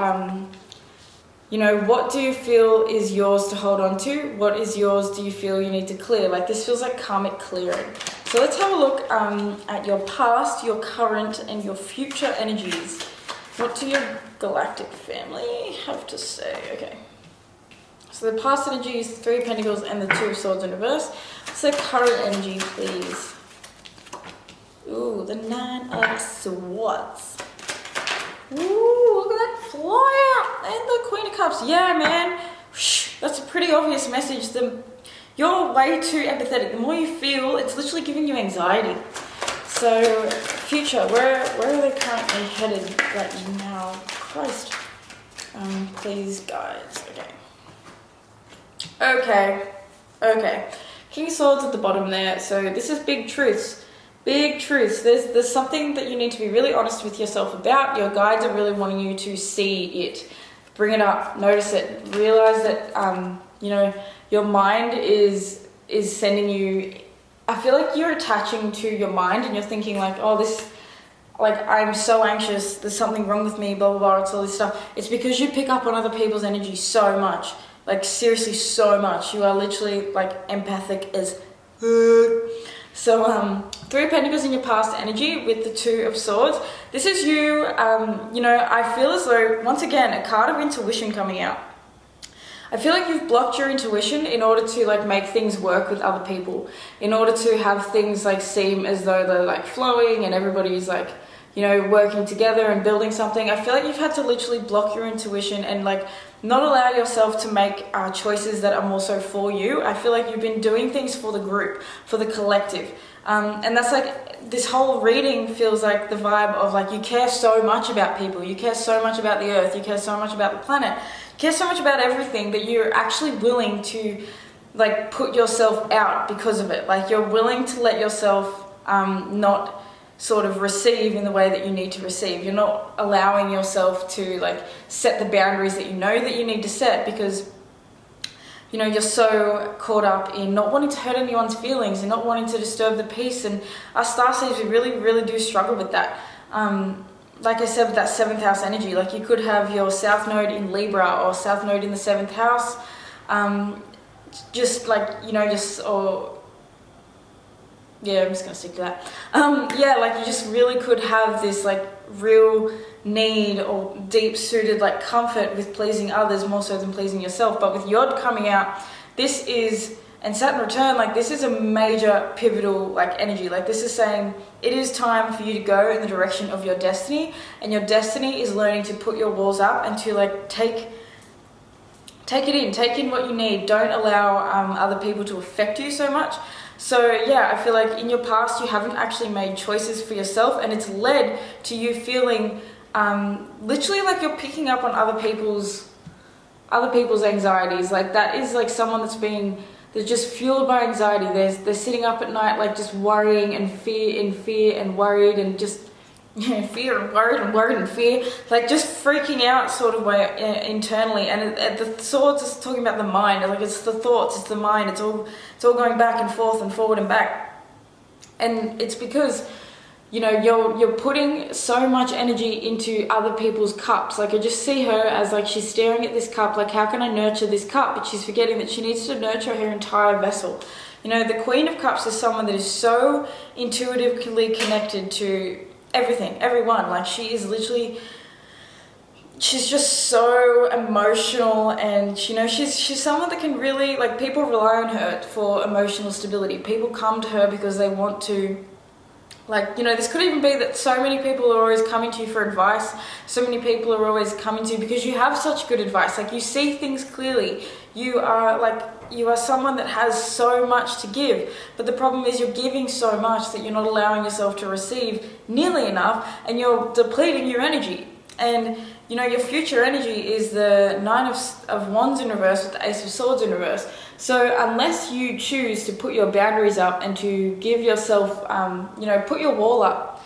you know, what do you feel is yours to hold on to? What is yours do you feel you need to clear? Like this feels like karmic clearing. So let's have a look at your past, your current, and your future energies. What do your galactic family have to say? Okay. So the past energy is 3 of Pentacles and the 2 of Swords in reverse. What's the current energy, please? Ooh, the 9 of Swords. Ooh, look at that fly out. And the Queen of Cups. Yeah, man. That's a pretty obvious message. You're way too empathetic. The more you feel, it's literally giving you anxiety. So, future, where are they currently headed right now? Christ. Please, guys. Okay. King of Swords at the bottom there. So this is big truths. Big truths. There's something that you need to be really honest with yourself about. Your guides are really wanting you to see it. Bring it up. Notice it. Realize that, you know, your mind is sending you... I feel like you're attaching to your mind and you're thinking like, oh, this... Like, I'm so anxious, there's something wrong with me, blah, blah, blah, it's all this stuff. It's because you pick up on other people's energy so much. Like, seriously, so much. You are literally, like, empathic as... So, 3 of Pentacles in your past energy with the 2 of Swords. This is you, you know, I feel as though, once again, a card of intuition coming out. I feel like you've blocked your intuition in order to like make things work with other people, in order to have things like seem as though they're like flowing and everybody's like, you know, working together and building something. I feel like you've had to literally block your intuition and like not allow yourself to make choices that are more so for you. I feel like you've been doing things for the group, for the collective. And that's like, this whole reading feels like the vibe of like, you care so much about people, you care so much about the earth, you care so much about the planet, you care so much about everything that you're actually willing to like put yourself out because of it. Like you're willing to let yourself not sort of receive in the way that you need to receive. You're not allowing yourself to like set the boundaries that you know that you need to set because you know, you're so caught up in not wanting to hurt anyone's feelings and not wanting to disturb the peace. And us starseeds, we really do struggle with that. Like I said, with that 7th house energy, like you could have your South Node in Libra or South Node in the 7th house. Just like, you know, yeah, I'm just going to stick to that. Yeah, like you just really could have this like real need or deep suited like comfort with pleasing others more so than pleasing yourself. But with Yod coming out, this is, and Saturn return, like this is a major pivotal like energy. Like this is saying it is time for you to go in the direction of your destiny, and your destiny is learning to put your walls up and to like take in what you need. Don't allow other people to affect you so much. So yeah, I feel like in your past you haven't actually made choices for yourself, and it's led to you feeling literally like you're picking up on other people's other people's anxieties. Like that is like someone they're just fueled by anxiety. They're sitting up at night like just worrying and fear and worried and just fear and worried and fear, like just freaking out sort of way internally. And the swords is talking about the mind, like it's the thoughts, it's the mind, it's all going back and forth and forward and back. And it's because, you know, you're putting so much energy into other people's cups. Like I just see her as like she's staring at this cup, like how can I nurture this cup? But she's forgetting that she needs to nurture her entire vessel. You know, the Queen of Cups is someone that is so intuitively connected to everything, everyone. Like she is literally, she's just so emotional, and you know, she's someone that can really, like, people rely on her for emotional stability. People come to her because they want to, like, you know, this could even be that so many people are always coming to you for advice. So many people are always coming to you because you have such good advice. Like you see things clearly. You are someone that has so much to give, but the problem is you're giving so much that you're not allowing yourself to receive nearly enough, and you're depleting your energy. And you know, your future energy is the Nine of Wands in reverse with the Ace of Swords in reverse. So unless you choose to put your boundaries up and to give yourself, you know, put your wall up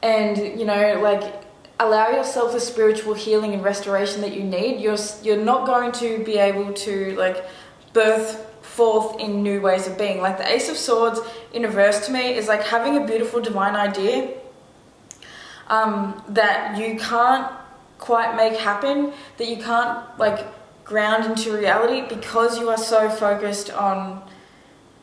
and, you know, like allow yourself the spiritual healing and restoration that you need, you're not going to be able to like birth forth in new ways of being. Like the Ace of Swords in reverse to me is like having a beautiful divine idea that you can't quite make happen, that you can't like ground into reality because you are so focused on,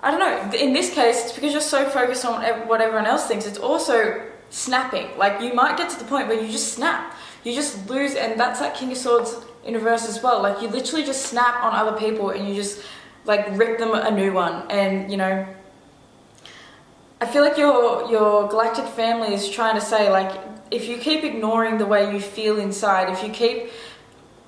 I don't know, in this case it's because you're so focused on what everyone else thinks. It's also snapping. Like you might get to the point where you just snap, you just lose, and that's that King of Swords in reverse as well. Like you literally just snap on other people and you just like rip them a new one. And you know, I feel like your galactic family is trying to say, like, if you keep ignoring the way you feel inside, if you keep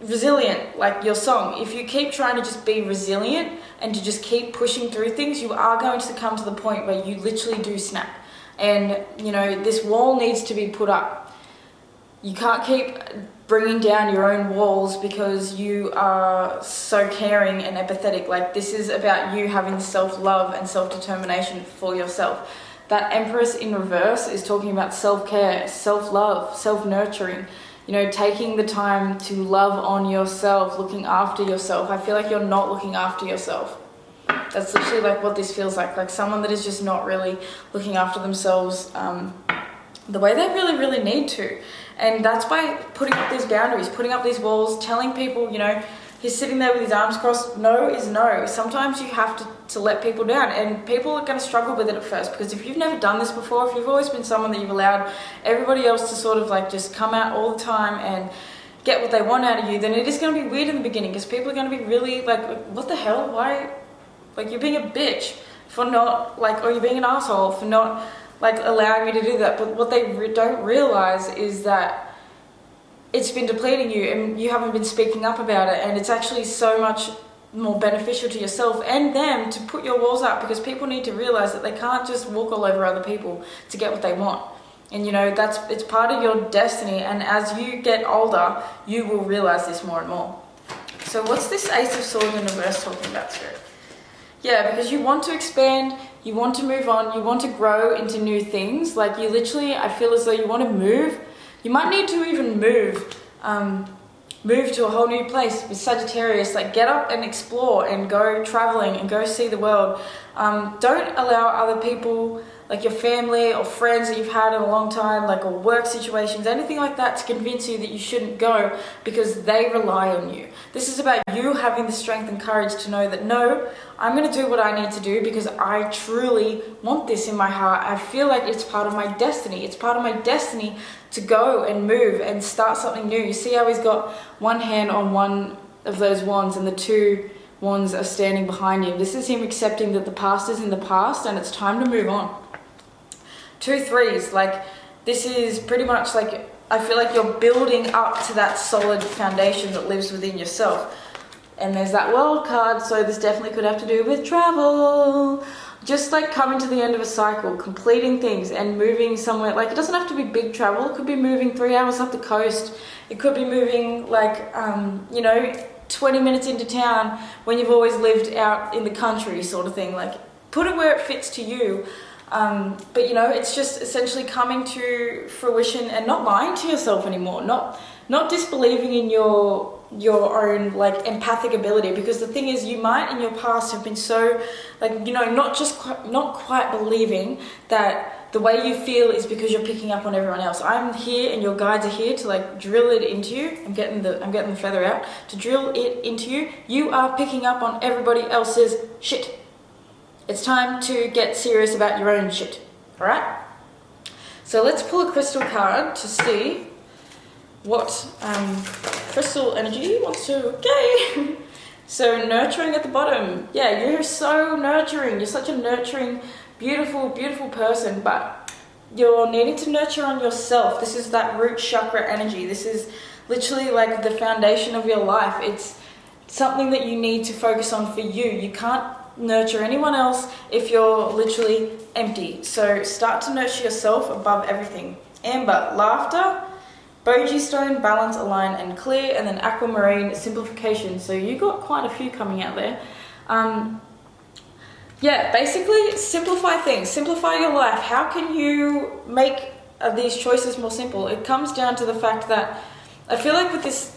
resilient, like your song, if you keep trying to just be resilient and to just keep pushing through things, you are going to come to the point where you literally do snap. And you know, this wall needs to be put up. You can't keep bringing down your own walls because you are so caring and empathetic. Like this is about you having self-love and self-determination for yourself. That Empress in reverse is talking about self-care, self-love, self-nurturing. You know, taking the time to love on yourself, looking after yourself. I feel like you're not looking after yourself. That's literally like what this feels like someone that is just not really looking after themselves the way they really, really need to. And that's by putting up these boundaries, putting up these walls, telling people, you know, he's sitting there with his arms crossed. No is no. Sometimes you have to let people down, and people are going to struggle with it at first, because if you've never done this before, if you've always been someone that you've allowed everybody else to sort of like just come out all the time and get what they want out of you, then it is going to be weird in the beginning, because people are going to be really like, what the hell? Why? Like, you're being a bitch for not, like, or you're being an asshole for not, like, allowing me to do that. But what they don't realize is that it's been depleting you and you haven't been speaking up about it. And it's actually so much more beneficial to yourself and them to put your walls up, because people need to realize that they can't just walk all over other people to get what they want. And, you know, it's part of your destiny. And as you get older, you will realize this more and more. So what's this Ace of Swords in reverse talking about, Spirit? Yeah, because you want to expand, you want to move on, you want to grow into new things. Like, you literally, I feel as though you want to move. You might need to even move to a whole new place with Sagittarius. Like, get up and explore and go traveling and go see the world. Don't allow other people, like your family or friends that you've had in a long time, like, or work situations, anything like that, to convince you that you shouldn't go, because they rely on you. This is about you having the strength and courage to know that, no, I'm going to do what I need to do because I truly want this in my heart. I feel like it's part of my destiny. It's part of my destiny to go and move and start something new. You see how he's got one hand on one of those wands and the two wands are standing behind him. This is him accepting that the past is in the past and it's time to move on. 2 threes, like, this is pretty much like, I feel like you're building up to that solid foundation that lives within yourself. And there's that World card, so this definitely could have to do with travel. Just like coming to the end of a cycle, completing things and moving somewhere. Like, it doesn't have to be big travel. It could be moving 3 hours up the coast. It could be moving, like, you know, 20 minutes into town when you've always lived out in the country, sort of thing. Like, put it where it fits to you. But you know, it's just essentially coming to fruition and not lying to yourself anymore, not disbelieving in your own like empathic ability, because the thing is, you might in your past have been so like, you know, not quite believing that the way you feel is because you're picking up on everyone else. I'm here and your guides are here to like drill it into you. I'm getting the feather out to drill it into you. You are picking up on everybody else's shit. It's time to get serious about your own shit. All right? So let's pull a crystal card to see what crystal energy wants to. Okay. So nurturing at the bottom. Yeah, you're so nurturing. You're such a nurturing, beautiful, beautiful person, but you're needing to nurture on yourself. This is that root chakra energy. This is literally like the foundation of your life. It's something that you need to focus on for you. You can't nurture anyone else if you're literally empty. So start to nurture yourself above everything. Amber, laughter. Bogie stone, balance, align, and clear. And then aquamarine, simplification. So you got quite a few coming out there. Yeah, basically simplify things, simplify your life. How can you make these choices more simple? It comes down to the fact that I feel like with this,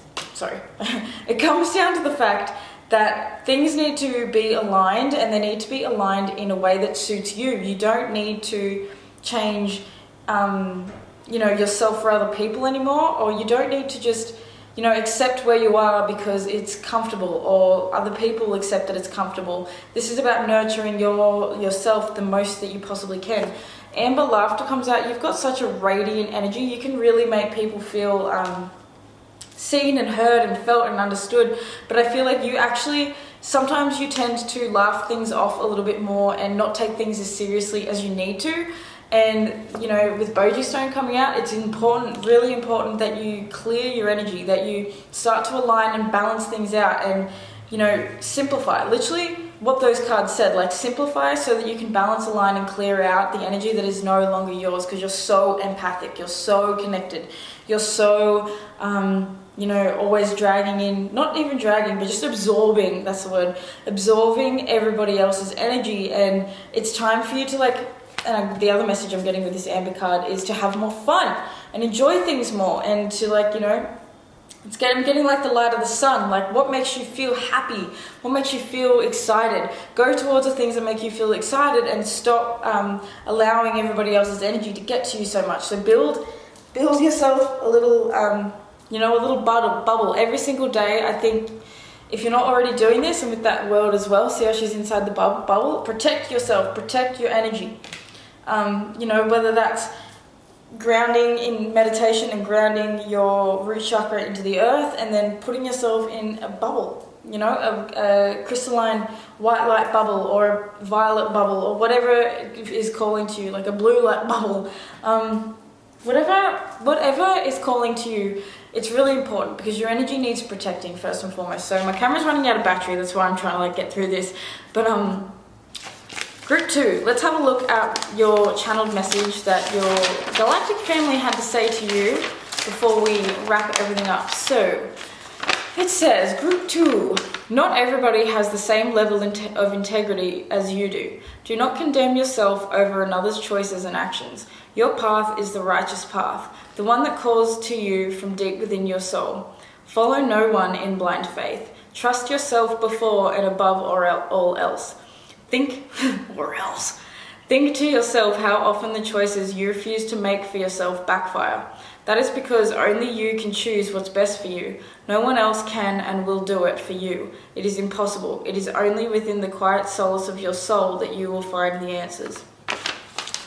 it comes down to the fact that things need to be aligned, and they need to be aligned in a way that suits you. You don't need to change, you know, yourself for other people anymore, or you don't need to just, you know, accept where you are because it's comfortable, or other people accept that it's comfortable. This is about nurturing yourself the most that you possibly can. Amber, laughter comes out. You've got such a radiant energy. You can really make people feel seen and heard and felt and understood. But I feel like you actually, sometimes you tend to laugh things off a little bit more and not take things as seriously as you need to. And, you know, with Bogie Stone coming out, it's important, really important that you clear your energy, that you start to align and balance things out and, you know, simplify. Literally what those cards said, like simplify so that you can balance, align, and clear out the energy that is no longer yours, because you're so empathic, you're so connected, you're so, you know, always dragging in, not even dragging, but just absorbing, that's the word, absorbing everybody else's energy. And it's time for you to like, and the other message I'm getting with this amber card is to have more fun and enjoy things more, and to like, you know, I'm getting like the light of the sun. Like, what makes you feel happy? What makes you feel excited? Go towards the things that make you feel excited, and stop allowing everybody else's energy to get to you so much. So build yourself a little, you know, a little bubble every single day. I think if you're not already doing this, and with that world as well, see how she's inside the bubble, protect yourself, protect your energy. You know, whether that's grounding in meditation and grounding your root chakra into the earth, and then putting yourself in a bubble, you know, a crystalline white light bubble, or a violet bubble, or whatever is calling to you, like a blue light bubble. Whatever is calling to you, it's really important, because your energy needs protecting first and foremost. So my camera's running out of battery, that's why I'm trying to like get through this. But Group 2, let's have a look at your channeled message that your galactic family had to say to you before we wrap everything up. So it says, Group 2, not everybody has the same level of integrity as you do. Do not condemn yourself over another's choices and actions. Your path is the righteous path, the one that calls to you from deep within your soul. Follow no one in blind faith. Trust yourself before and above all else. Think to yourself how often the choices you refuse to make for yourself backfire. That is because only you can choose what's best for you. No one else can and will do it for you. It is impossible. It is only within the quiet solace of your soul that you will find the answers.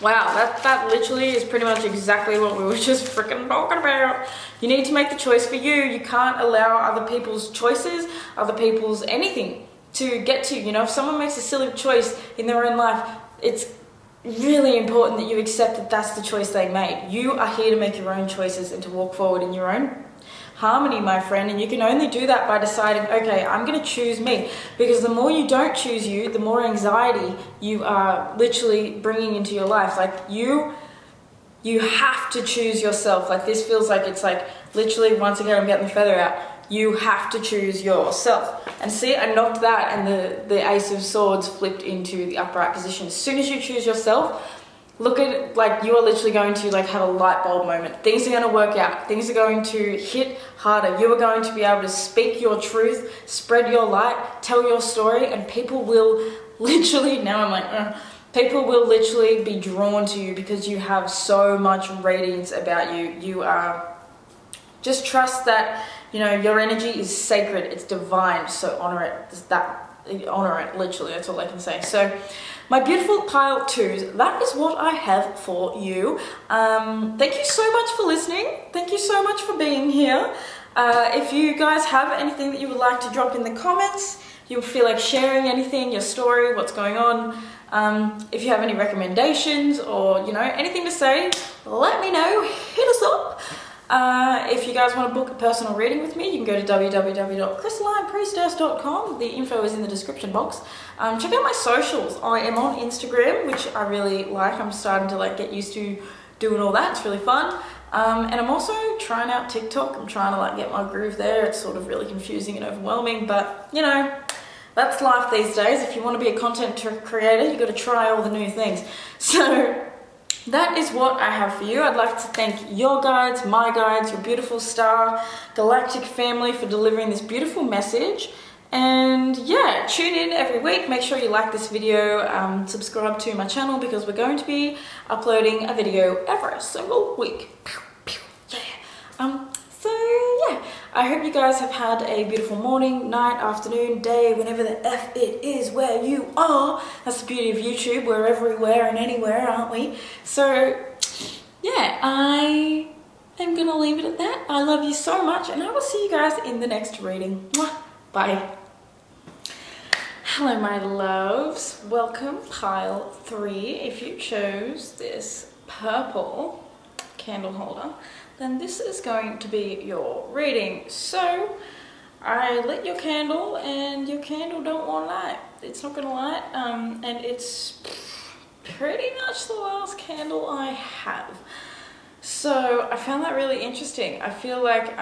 Wow, that literally is pretty much exactly what we were just freaking talking about. You need to make the choice for you. You can't allow other people's choices, other people's anything to get to. You know, if someone makes a silly choice in their own life, it's really important that you accept that that's the choice they made. You are here to make your own choices and to walk forward in your own harmony, my friend, and you can only do that by deciding, okay, I'm going to choose me, because the more you don't choose you, the more anxiety you are literally bringing into your life. Like, you have to choose yourself. Like, this feels like it's like literally, once again, I'm getting the feather out, you have to choose yourself. And see, I knocked that, and the Ace of Swords flipped into the upright position. As soon as you choose yourself, look at it, like you are literally going to like have a light bulb moment. Things are going to work out. Things are going to hit harder. You are going to be able to speak your truth, spread your light, tell your story, and people will literally, now I'm like, people will literally be drawn to you because you have so much radiance about you. You are, just trust that, you know, your energy is sacred. It's divine. So honor it. Honor it, literally. That's all I can say. So my beautiful pile twos, that is what I have for you. Thank you so much for listening. Thank you so much for being here. If you guys have anything that you would like to drop in the comments, you feel like sharing anything, your story, what's going on, if you have any recommendations or, you know, anything to say, let me know. Hit us up. If you guys want to book a personal reading with me, you can go to www.crystallinepriestess.com. The info is in the description box. Check out my socials. I am on Instagram, which I really like. I'm starting to like get used to doing all that. It's really fun. And I'm also trying out TikTok. I'm trying to like get my groove there. It's sort of really confusing and overwhelming, but you know, that's life these days. If you want to be a content creator, you got to try all the new things. So that is what I have for you. I'd like to thank your guides, my guides, your beautiful star, Galactic family for delivering this beautiful message. And yeah, tune in every week. Make sure you like this video, subscribe to my channel because we're going to be uploading a video every single week. So yeah, I hope you guys have had a beautiful morning, night, afternoon, day, whenever the F it is where you are. That's the beauty of YouTube. We're everywhere and anywhere, aren't we? So yeah, I am gonna leave it at that. I love you so much, and I will see you guys in the next reading. Mwah. Bye. Hello my loves, welcome pile 3. If you chose this purple candle holder, then this is going to be your reading. So I lit your candle and your candle don't want to light. It's not gonna light, and it's pretty much the last candle I have. So I found that really interesting. I feel like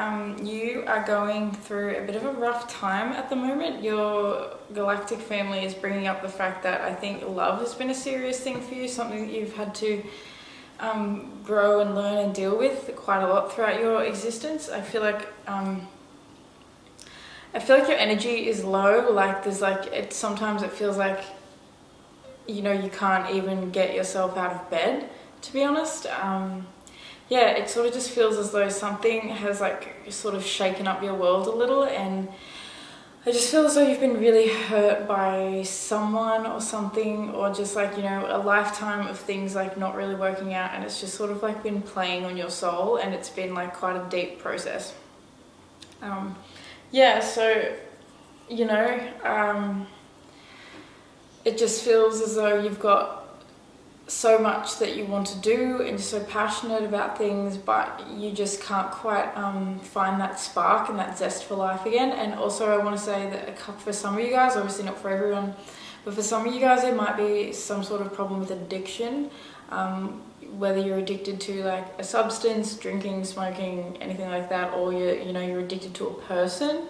you are going through a bit of a rough time at the moment. Your Galactic family is bringing up the fact that I think love has been a serious thing for you, something that you've had to grow and learn and deal with quite a lot throughout your existence. I feel like your energy is low. Like there's like, sometimes it feels like, you know, you can't even get yourself out of bed, to be honest. Yeah, it sort of just feels as though something has like sort of shaken up your world a little, and I just feel as though you've been really hurt by someone or something, or just like, you know, a lifetime of things like not really working out, and it's just sort of like been playing on your soul, and it's been like quite a deep process. Yeah, so, you know, it just feels as though you've got so much that you want to do and you're so passionate about things, but you just can't quite find that spark and that zest for life again. And also I want to say that for some of you guys, obviously not for everyone, but for some of you guys there might be some sort of problem with addiction, whether you're addicted to like a substance, drinking, smoking, anything like that, or you're addicted to a person,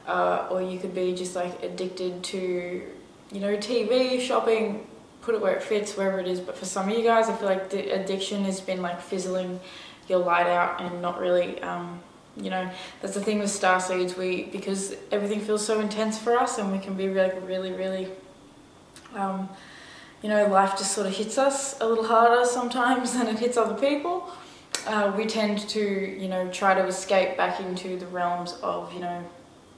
or you could be just like addicted to, you know, TV, shopping, put it where it fits, wherever it is. But for some of you guys, I feel like the addiction has been like fizzling your light out and not really, you know, that's the thing with starseeds. Because everything feels so intense for us, and we can be like really, you know, life just sort of hits us a little harder sometimes than it hits other people. We tend to, you know, try to escape back into the realms of, you know,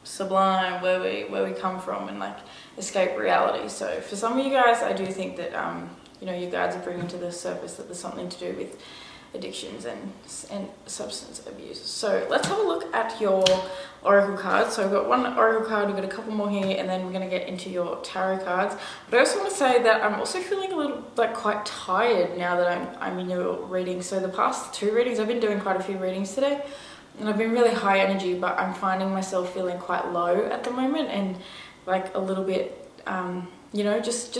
sublime, where we come from, and like escape reality. So for some of you guys, I do think that you know, your guides are bringing to the surface that there's something to do with addictions and substance abuse. So let's have a look at your oracle cards. So I've got one oracle card, we've got a couple more here, and then we're going to get into your tarot cards. But I also want to say that I'm also feeling a little like quite tired now that I'm in your reading. So the past 2 readings, I've been doing quite a few readings today, and I've been really high energy, but I'm finding myself feeling quite low at the moment, and like a little bit, you know, just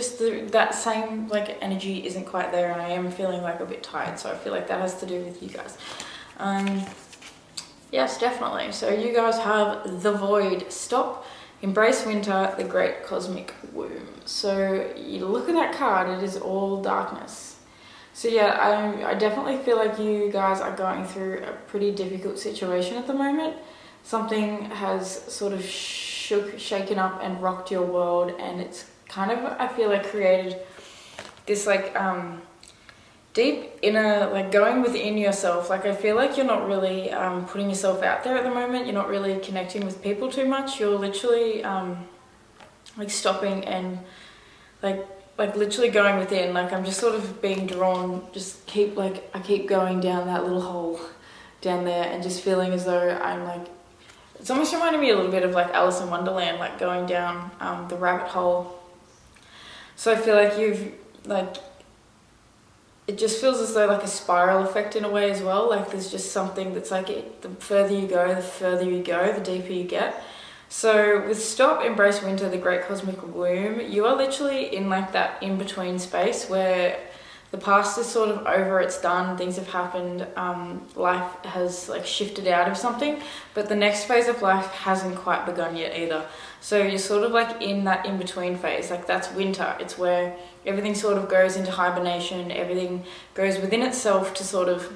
that same like energy isn't quite there, and I am feeling like a bit tired. So I feel like that has to do with you guys. Yes, definitely. So you guys have the Void, Stop, Embrace Winter, the Great Cosmic Womb. So you look at that card, it is all darkness. So yeah, I definitely feel like you guys are going through a pretty difficult situation at the moment. Something has sort of shaken up and rocked your world, and it's kind of, I feel like, created this like deep inner, like going within yourself. Like I feel like you're not really putting yourself out there at the moment. You're not really connecting with people too much. You're literally like stopping and like literally going within. Like I'm just sort of being drawn, just I keep going down that little hole down there and just feeling as though I'm like, it's almost reminding me a little bit of like Alice in Wonderland, like going down the rabbit hole. So I feel like you've like, it just feels as though like a spiral effect in a way as well. Like there's just something that's like, the further you go, the deeper you get. So with Stop, Embrace Winter, the Great Cosmic Womb, you are literally in like that in-between space where the past is sort of over, it's done, things have happened, life has like shifted out of something, but the next phase of life hasn't quite begun yet either. So you're sort of like in that in-between phase, like that's winter. It's where everything sort of goes into hibernation, everything goes within itself to sort of,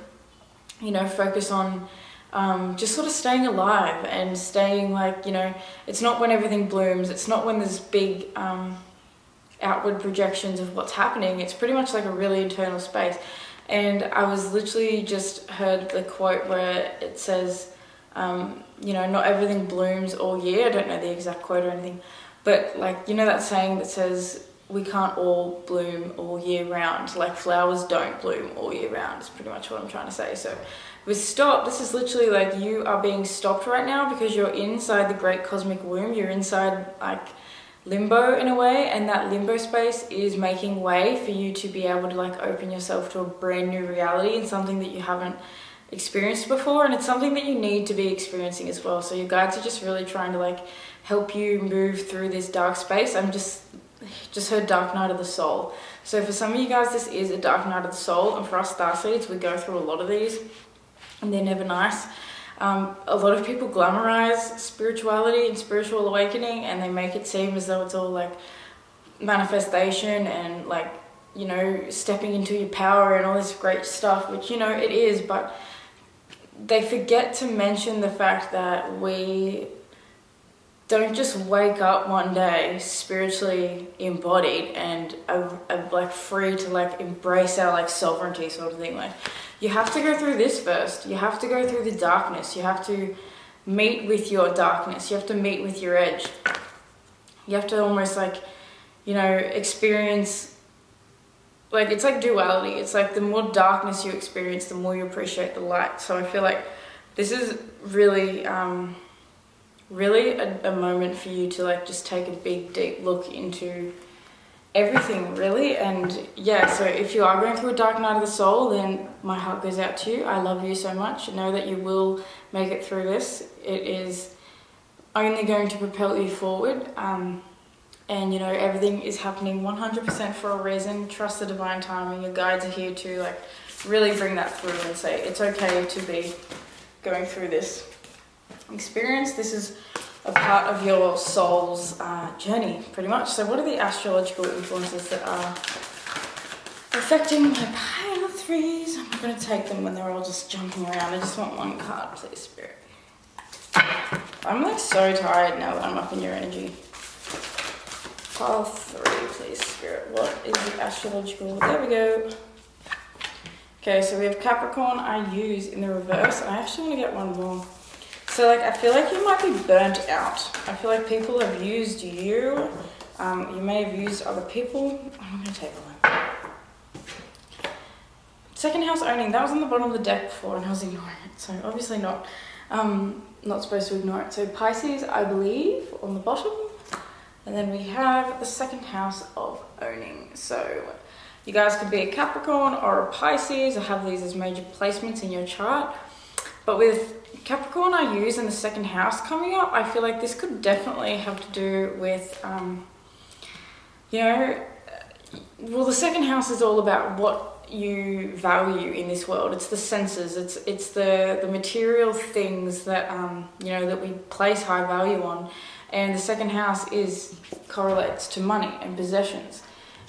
you know, focus on just sort of staying alive and staying like, you know, it's not when everything blooms, it's not when there's big outward projections of what's happening. It's pretty much like a really internal space. And I was literally just heard the quote where it says, you know, not everything blooms all year. I don't know the exact quote or anything, but like, you know, that saying that says we can't all bloom all year round, like flowers don't bloom all year round is pretty much what I'm trying to say. So with Stop, this is literally like you are being stopped right now because you're inside the Great Cosmic Womb. You're inside like limbo in a way, and that limbo space is making way for you to be able to like open yourself to a brand new reality and something that you haven't experienced before, and it's something that you need to be experiencing as well. So your guides are just really trying to like help you move through this dark space. I'm just heard Dark Night of the Soul. So for some of you guys, this is a Dark Night of the Soul, and for us Starseeds, we go through a lot of these and they're never nice. A lot of people glamorize spirituality and spiritual awakening, and they make it seem as though it's all like manifestation and like, you know, stepping into your power and all this great stuff, which, you know, it is, but they forget to mention the fact that we don't just wake up one day spiritually embodied and are like free to like embrace our like sovereignty sort of thing. Like you have to go through this first. You have to go through the darkness. You have to meet with your darkness. You have to meet with your edge. You have to almost like, you know, experience, like it's like duality. It's like the more darkness you experience, the more you appreciate the light. So I feel like this is really really a moment for you to like just take a big deep look into everything, really. And yeah, so if you are going through a dark night of the soul, then my heart goes out to you. I love you so much. Know that you will make it through this. It is only going to propel you forward, and you know, everything is happening 100% for a reason. Trust the divine timing. Your guides are here to like really bring that through and say it's okay to be going through this experience. This is a part of your soul's journey, pretty much. So what are the astrological influences that are affecting my pile of threes? I'm not going to take them when they're all just jumping around. I just want one card, please, Spirit. I'm like so tired now that I'm up in your energy. Pile 3, please, Spirit. What is the astrological? There we go. Okay, so we have Capricorn. I use in the reverse. I actually want to get one more. So like, I feel like you might be burnt out. I feel like people have used you. You may have used other people. I'm going to take one. Second house owning. That was on the bottom of the deck before and I was ignoring it. So obviously not supposed to ignore it. So Pisces, I believe, on the bottom. And then we have the second house of owning. So you guys could be a Capricorn or a Pisces. I have these as major placements in your chart. But with Capricorn I use in the second house coming up, I feel like this could definitely have to do with, you know, well, the second house is all about what you value in this world. It's the senses, it's the material things that you know, that we place high value on. And the second house correlates to money and possessions.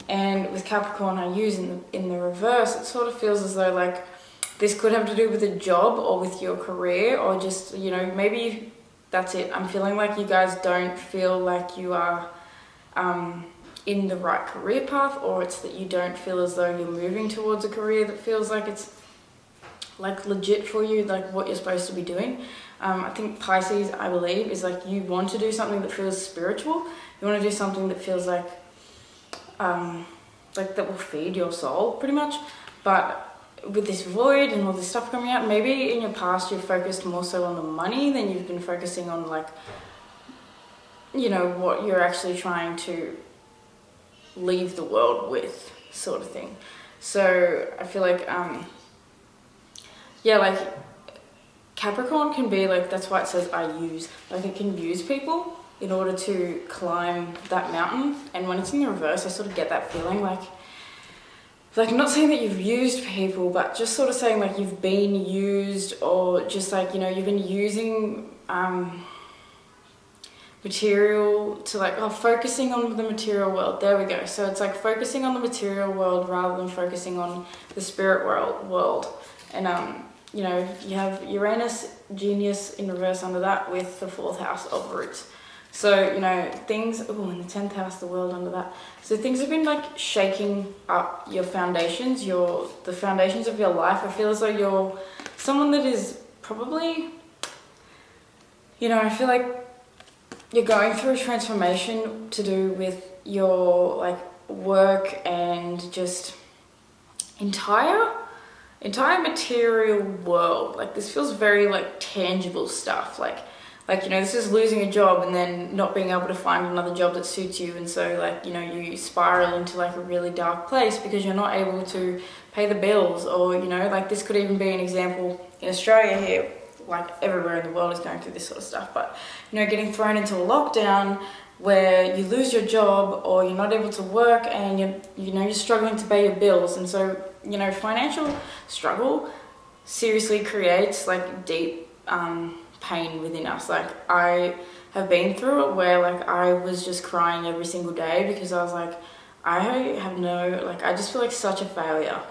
And with Capricorn I use in the reverse, it sort of feels as though like this could have to do with a job or with your career, or just, you know, maybe that's it. I'm feeling like you guys don't feel like you are in the right career path, or it's that you don't feel as though you're moving towards a career that feels like it's like legit for you, like what you're supposed to be doing. I think Pisces, I believe, is like you want to do something that feels spiritual. You want to do something that feels like that will feed your soul pretty much. But with this void and all this stuff coming out, maybe in your past you've focused more so on the money than you've been focusing on, like, you know, what you're actually trying to leave the world with, sort of thing. So I feel like yeah, like Capricorn can be like, that's why it says I use, like it can use people in order to climb that mountain. And when it's in the reverse, I sort of get that feeling like I'm not saying that you've used people, but just sort of saying like you've been used, or just like, you know, you've been using material to like, focusing on the material world. There we go. So it's like focusing on the material world rather than focusing on the spirit world. And you know, you have Uranus, genius in reverse under that, with the 4th house of roots. So, you know, things, in the 10th house, the world under that. So things have been like shaking up your foundations, the foundations of your life. I feel as though you're someone that is probably, you know, I feel like you're going through a transformation to do with your like work and just entire material world. Like this feels very like tangible stuff, like, you know, this is losing a job and then not being able to find another job that suits you. And so like, you know, you spiral into like a really dark place because you're not able to pay the bills. Or, you know, like this could even be an example in Australia here, like everywhere in the world is going through this sort of stuff. But, you know, getting thrown into a lockdown where you lose your job or you're not able to work and you're struggling to pay your bills. And so, you know, financial struggle seriously creates like deep pain within us. Like I have been through it where like I was just crying every single day because I was like, I just feel like such a failure.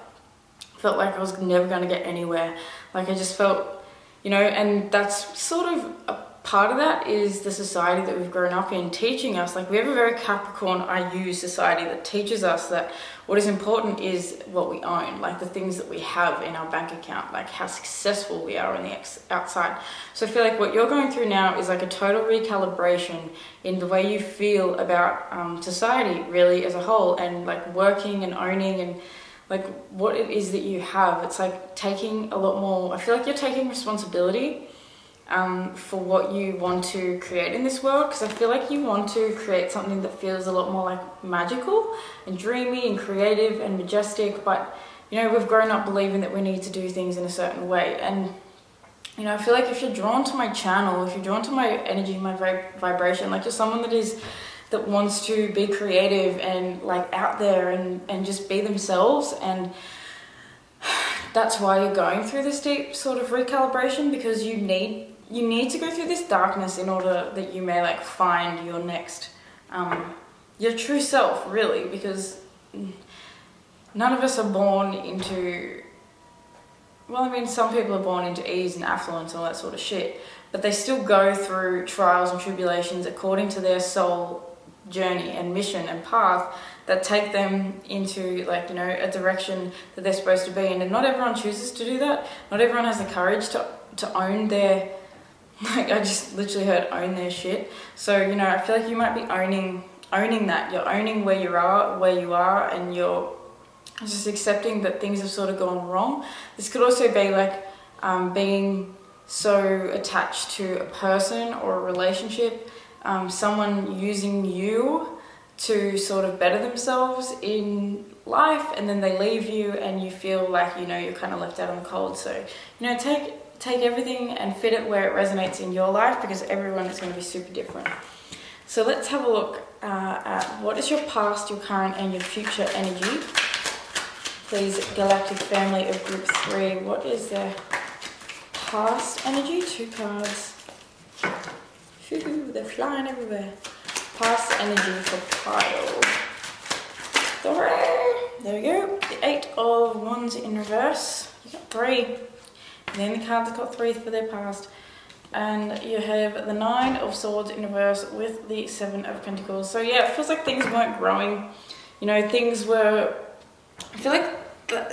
Felt like I was never going to get anywhere. Like I just felt, you know, and that's sort of a part of that is the society that we've grown up in teaching us. Like we have a very Capricorn I use society that teaches us that what is important is what we own, like the things that we have in our bank account, like how successful we are on the outside. So I feel like what you're going through now is like a total recalibration in the way you feel about society really as a whole, and like working and owning and like what it is that you have. It's like taking a lot more, I feel like you're taking responsibility for what you want to create in this world, because I feel like you want to create something that feels a lot more like magical and dreamy and creative and majestic. But, you know, we've grown up believing that we need to do things in a certain way. And, you know, I feel like if you're drawn to my channel, if you're drawn to my energy, my vibration, like you're someone that wants to be creative and like out there and just be themselves. And that's why you're going through this deep sort of recalibration, because you need to go through this darkness in order that you may like find your next, your true self, really, because none of us are born into, well, I mean, some people are born into ease and affluence and all that sort of shit, but they still go through trials and tribulations according to their soul journey and mission and path that take them into, like, you know, a direction that they're supposed to be in. And not everyone chooses to do that. Not everyone has the courage to own their, like, I just literally heard own their shit. So, you know, I feel like you might be owning that. You're owning where you are, and you're just accepting that things have sort of gone wrong. This could also be like being so attached to a person or a relationship, someone using you to sort of better themselves in life, and then they leave you and you feel like, you know, you're kind of left out on the cold. So, you know, take everything and fit it where it resonates in your life, because everyone is going to be super different. So let's have a look at what is your past, your current and your future energy Please, Galactic family of group 3. What is their past energy? 2 cards. Phew, they're flying everywhere. Past energy for pile 3. There we go. The 8 of Wands in reverse. You got 3. And then the cards have got 3 for their past. And you have the 9 of Swords in reverse with the 7 of Pentacles. So yeah, it feels like things weren't growing. You know, things were... I feel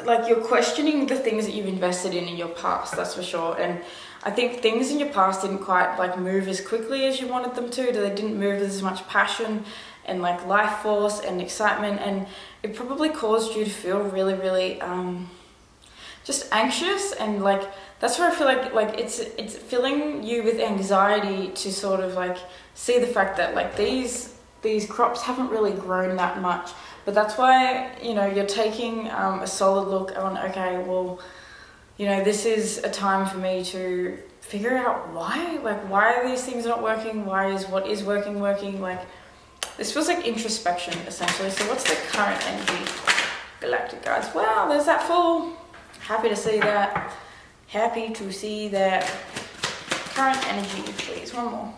like you're questioning the things that you've invested in your past, that's for sure. And I think things in your past didn't quite like move as quickly as you wanted them to. They didn't move with as much passion and like life force and excitement. And it probably caused you to feel really, really just anxious. And like, that's where I feel like it's filling you with anxiety to sort of like see the fact that like these crops haven't really grown that much. But that's why, you know, you're taking a solid look on, okay, well, you know, this is a time for me to figure out why. Like, why are these things not working? Why is what is working? Like, this feels like introspection, essentially. So what's the current energy, Galactic guys? Wow, there's that Fool. Happy to see that. Happy to see that. Current energy, please. One more.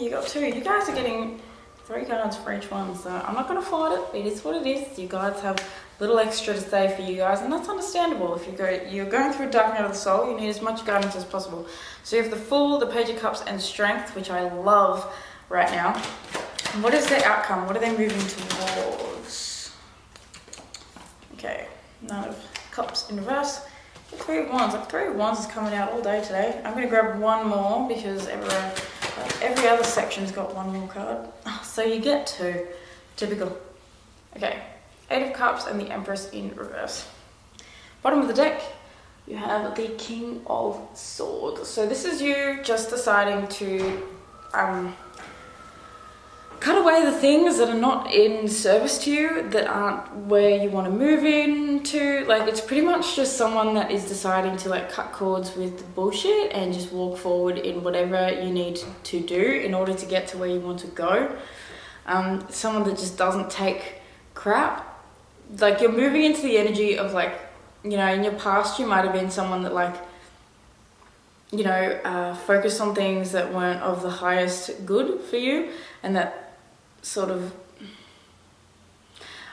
You got 2. You guys are getting 3 cards for each one, so I'm not going to fight it. It is what it is. You guys have a little extra to say for you guys, and that's understandable. If you're going through a dark night of the soul, you need as much guidance as possible. So you have the Fool, the Page of Cups, and Strength, which I love right now. And what is their outcome? What are they moving towards? Okay, 9 of Cups in reverse. 3 of Wands. Like 3 of Wands is coming out all day today. I'm going to grab one more because every other section's got one more card. So you get 2. Typical. Okay. 8 of Cups and the Empress in reverse. Bottom of the deck, you have the King of Swords. So this is you just deciding to cut away the things that are not in service to you, that aren't where you want to move into. Like, it's pretty much just someone that is deciding to like cut cords with the bullshit and just walk forward in whatever you need to do in order to get to where you want to go. Someone that just doesn't take crap. Like, you're moving into the energy of like, you know, in your past you might have been someone that like, you know, focused on things that weren't of the highest good for you, and that sort of,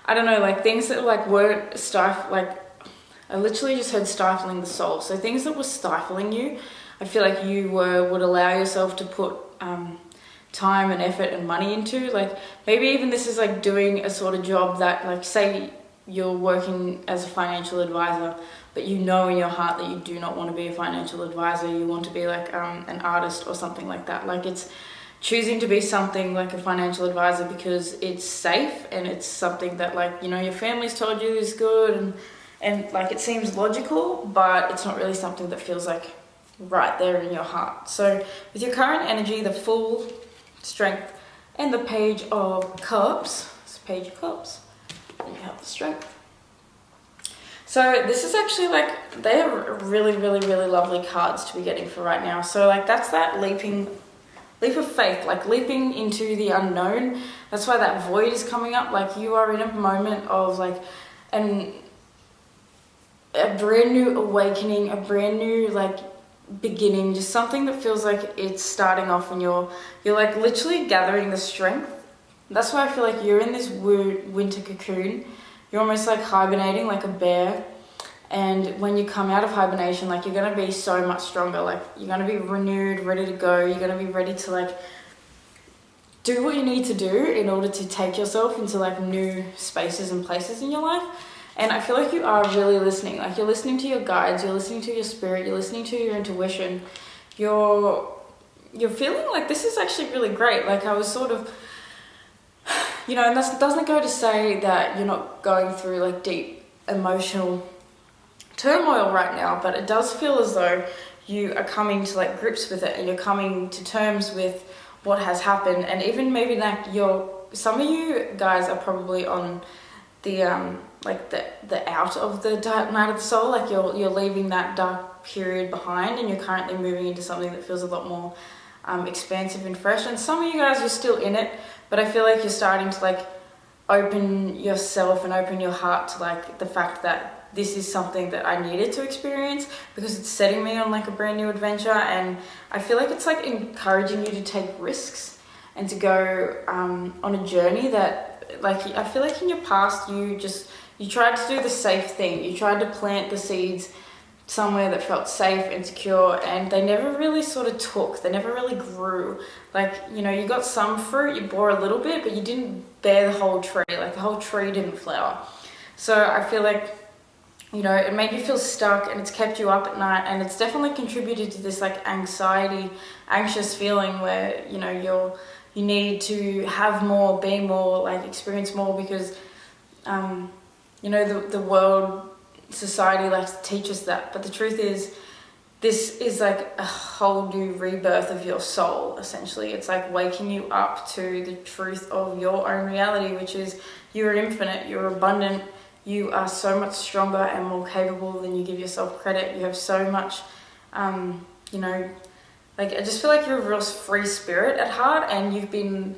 I don't know, like things that like weren't I literally just heard stifling the soul. So things that were stifling you, I feel like you would allow yourself to put time and effort and money into. Like, maybe even this is like doing a sort of job that, like, say you're working as a financial advisor, but you know in your heart that you do not want to be a financial advisor. You want to be like an artist or something like that. Like, it's choosing to be something like a financial advisor because it's safe and it's something that, like, you know, your family's told you is good and like it seems logical, but it's not really something that feels like right there in your heart. So with your current energy, the Fool, Strength, and the Page of Cups, it's Page of Cups, and you have the Strength. So this is actually like, they are really, really, really lovely cards to be getting for right now. So like, that's that leap of faith, like leaping into the unknown. That's why that void is coming up. Like, you are in a moment of like a brand new awakening, a brand new like beginning, just something that feels like it's starting off, and you're like literally gathering the strength. That's why I feel like you're in this winter cocoon. You're almost like hibernating like a bear. And when you come out of hibernation, like, you're going to be so much stronger. Like, you're going to be renewed, ready to go. You're going to be ready to like do what you need to do in order to take yourself into like new spaces and places in your life. And I feel like you are really listening. Like, you're listening to your guides, you're listening to your spirit, you're listening to your intuition. You're feeling like this is actually really great. Like, I was sort of, you know, and that doesn't go to say that you're not going through like deep emotional turmoil right now, but it does feel as though you are coming to like grips with it, and you're coming to terms with what has happened. And even maybe like some of you guys are probably on the the out of the dark night of the soul. Like, you're leaving that dark period behind, and you're currently moving into something that feels a lot more expansive and fresh. And some of you guys are still in it, but I feel like you're starting to like open yourself and open your heart to like the fact that this is something that I needed to experience, because it's setting me on like a brand new adventure. And I feel like it's like encouraging you to take risks and to go on a journey that, like, I feel like in your past you tried to do the safe thing. You tried to plant the seeds somewhere that felt safe and secure, and they never really sort of took. They never really grew. Like, you know, you got some fruit, you bore a little bit, but you didn't bear the whole tree. Like, the whole tree didn't flower. So I feel like, you know, it made you feel stuck, and it's kept you up at night, and it's definitely contributed to this like anxious feeling where, you know, you need to have more, be more, like experience more, because you know, the world, society likes to teach us that. But the truth is, this is like a whole new rebirth of your soul, essentially. It's like waking you up to the truth of your own reality, which is you're infinite, you're abundant, you are so much stronger and more capable than you give yourself credit. You have so much, you know, like, I just feel like you're a real free spirit at heart, and you've been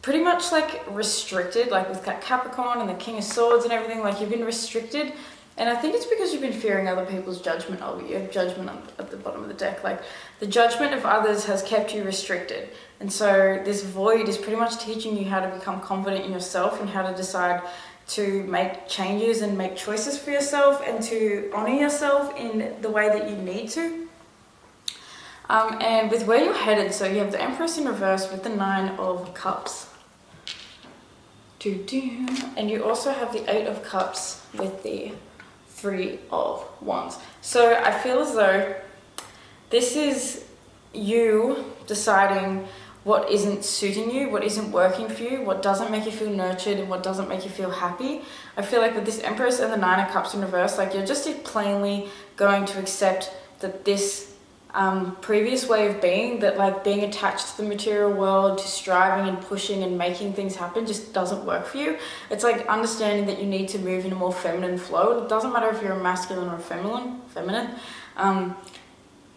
pretty much like restricted, like with that Capricorn and the King of Swords and everything. Like, you've been restricted, and I think it's because you've been fearing other people's judgment of you. You have judgment at the bottom of the deck. Like, the judgment of others has kept you restricted, and so this void is pretty much teaching you how to become confident in yourself and how to decide to make changes and make choices for yourself, and to honor yourself in the way that you need to. And with where you're headed, so you have the Empress in reverse with the 9 of Cups. And you also have the 8 of Cups with the 3 of Wands. So I feel as though this is you deciding what isn't suiting you, what isn't working for you, what doesn't make you feel nurtured, and what doesn't make you feel happy. I feel like with this Empress and the 9 of Cups in reverse, like, you're just plainly going to accept that this previous way of being, that like being attached to the material world, to striving and pushing and making things happen, just doesn't work for you. It's like understanding that you need to move in a more feminine flow. It doesn't matter if you're a masculine or a feminine.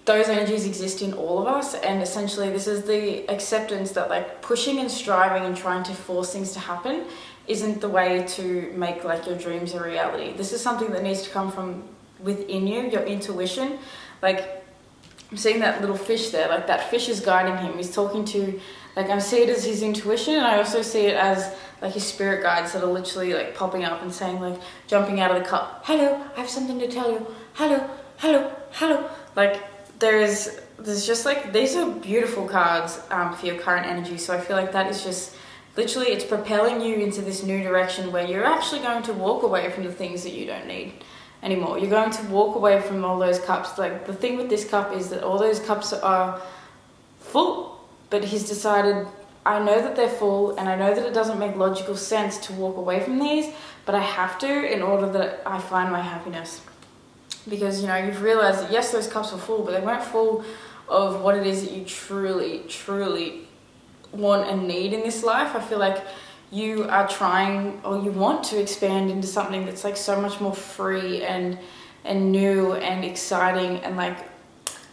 Those energies exist in all of us, and essentially this is the acceptance that like pushing and striving and trying to force things to happen isn't the way to make like your dreams a reality. This is something that needs to come from within you, your intuition. Like, I'm seeing that little fish there, like that fish is guiding him. He's talking to, like, I see it as his intuition, and I also see it as like his spirit guides that are literally like popping up and saying, like, jumping out of the cup, hello, I have something to tell you, hello, hello, hello. Like, there's just like, these are beautiful cards for your current energy. So I feel like that is just literally, it's propelling you into this new direction where you're actually going to walk away from the things that you don't need anymore. You're going to walk away from all those cups. Like, the thing with this cup is that all those cups are full, but he's decided, I know that they're full, and I know that it doesn't make logical sense to walk away from these, but I have to in order that I find my happiness. Because, you know, you've realized that yes, those cups were full, but they weren't full of what it is that you truly, truly want and need in this life. I feel like you are trying, or you want to expand into something that's like so much more free and new and exciting. And like,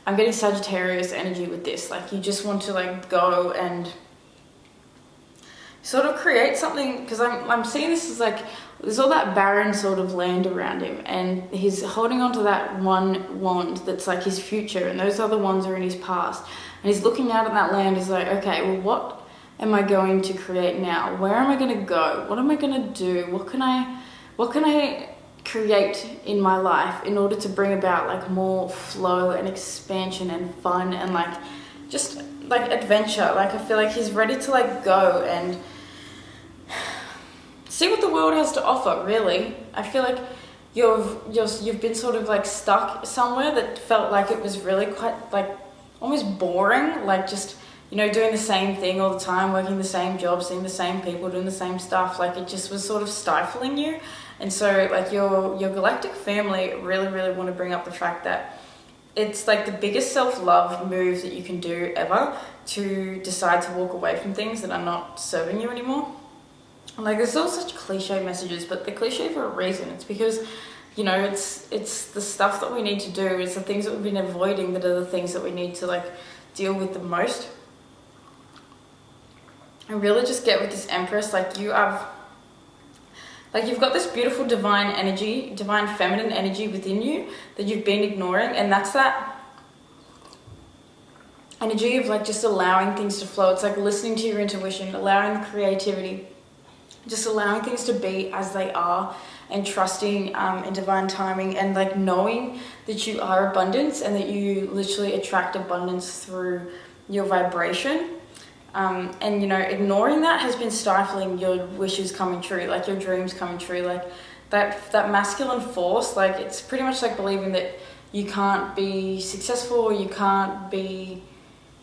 I'm getting Sagittarius energy with this. Like, you just want to like go and sort of create something, because I'm seeing this as like, there's all that barren sort of land around him, and he's holding on to that one wand that's like his future, and those other wands are in his past. And he's looking out at that land. He's like, okay, well, what am I going to create now? Where am I going to go? What am I going to do? What can I create in my life in order to bring about like more flow and expansion and fun and like just like adventure? Like, I feel like he's ready to like go and see what the world has to offer, really. I feel like you've been sort of like stuck somewhere that felt like it was really quite like almost boring, like just, you know, doing the same thing all the time, working the same job, seeing the same people, doing the same stuff. Like, it just was sort of stifling you. And so like your galactic family really, really want to bring up the fact that it's like the biggest self-love move that you can do ever, to decide to walk away from things that are not serving you anymore. Like, there's all such cliche messages, but they're cliche for a reason. It's because, you know, it's the stuff that we need to do. It's the things that we've been avoiding that are the things that we need to like deal with the most. I really just get with this Empress, like, you have Like you've got this beautiful divine energy, divine feminine energy within you that you've been ignoring, and that's that energy of like just allowing things to flow. It's like listening to your intuition, allowing the creativity, just allowing things to be as they are, and trusting in divine timing, and like knowing that you are abundance and that you literally attract abundance through your vibration. And you know, ignoring that has been stifling your wishes coming true, like your dreams coming true. Like that masculine force, like it's pretty much like believing that you can't be successful or you can't be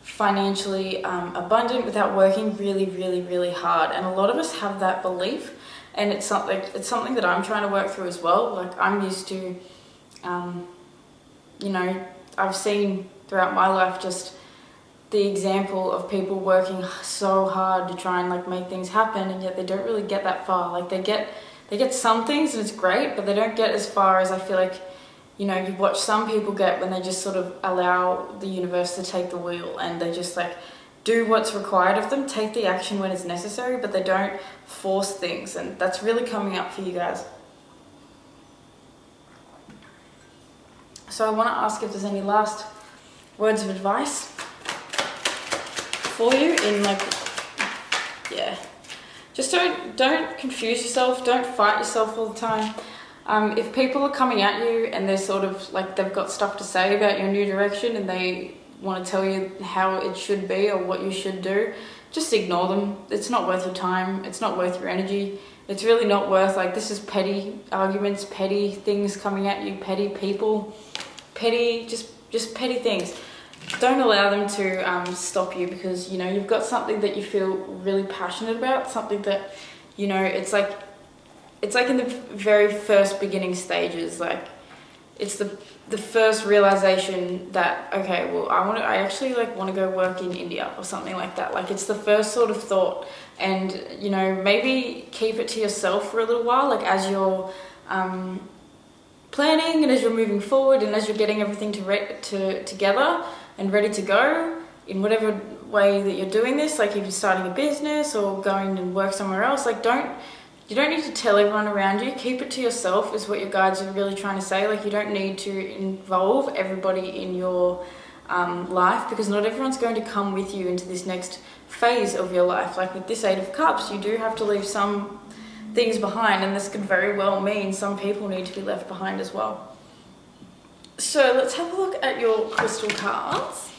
financially abundant without working really, really, really hard. And a lot of us have that belief, and it's something that I'm trying to work through as well. Like I'm used to, you know, I've seen throughout my life just the example of people working so hard to try and like make things happen, and yet they don't really get that far. Like they get some things and it's great, but they don't get as far as I feel like, you know, you watch some people get when they just sort of allow the universe to take the wheel, and they just like do what's required of them, take the action when it's necessary, but they don't force things. And that's really coming up for you guys. So I want to ask if there's any last words of advice for you in like, yeah, just don't confuse yourself, don't fight yourself all the time. If people are coming at you and they're sort of like, they've got stuff to say about your new direction and they want to tell you how it should be or what you should do, just ignore them. It's not worth your time, it's not worth your energy. It's really not worth, like, this is petty arguments, petty things coming at you, petty people, petty, just petty things. Don't allow them to stop you, because, you know, you've got something that you feel really passionate about, something that, you know, it's like in the very first beginning stages. Like it's the first realization that, okay, well, I actually like want to go work in India or something like that. Like it's the first sort of thought, and, you know, maybe keep it to yourself for a little while, like as you're planning and as you're moving forward and as you're getting everything together and ready to go in whatever way that you're doing this. Like if you're starting a business or going and work somewhere else, like you don't need to tell everyone around you. Keep it to yourself is what your guides are really trying to say. Like you don't need to involve everybody in your life, because not everyone's going to come with you into this next phase of your life. Like with this Eight of Cups, you do have to leave some things behind, and this could very well mean some people need to be left behind as well. So let's have a look at your crystal cards.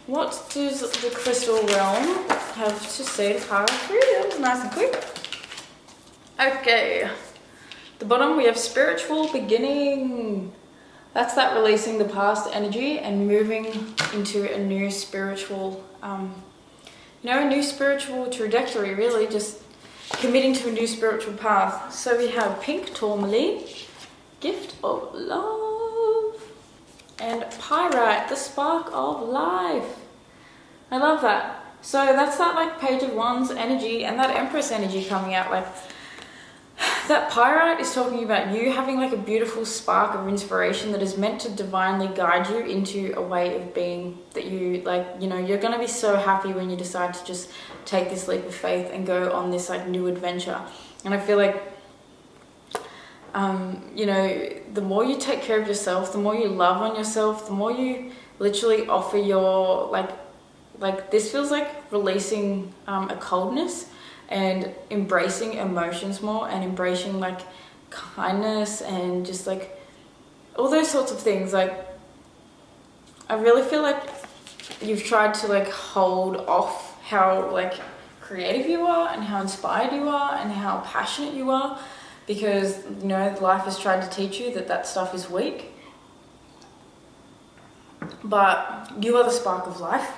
What does the crystal realm have to say to card 3? That was nice and quick. Okay, the bottom we have spiritual beginning. That's that releasing the past energy and moving into a new spiritual, a new spiritual trajectory, really, just committing to a new spiritual path. So we have pink tourmaline, gift of love, and pyrite, the spark of life. I love that. So that's that like page of wands energy and that empress energy coming out. Like that pyrite is talking about you having like a beautiful spark of inspiration that is meant to divinely guide you into a way of being that you like, you know, you're going to be so happy when you decide to just take this leap of faith and go on this like new adventure. And I feel like, you know, the more you take care of yourself, the more you love on yourself, the more you literally offer your like this feels like releasing a coldness and embracing emotions more, and embracing like kindness and just like all those sorts of things. Like I really feel like you've tried to like hold off how like creative you are and how inspired you are and how passionate you are, because, you know, life has tried to teach you that that stuff is weak. But you are the spark of life.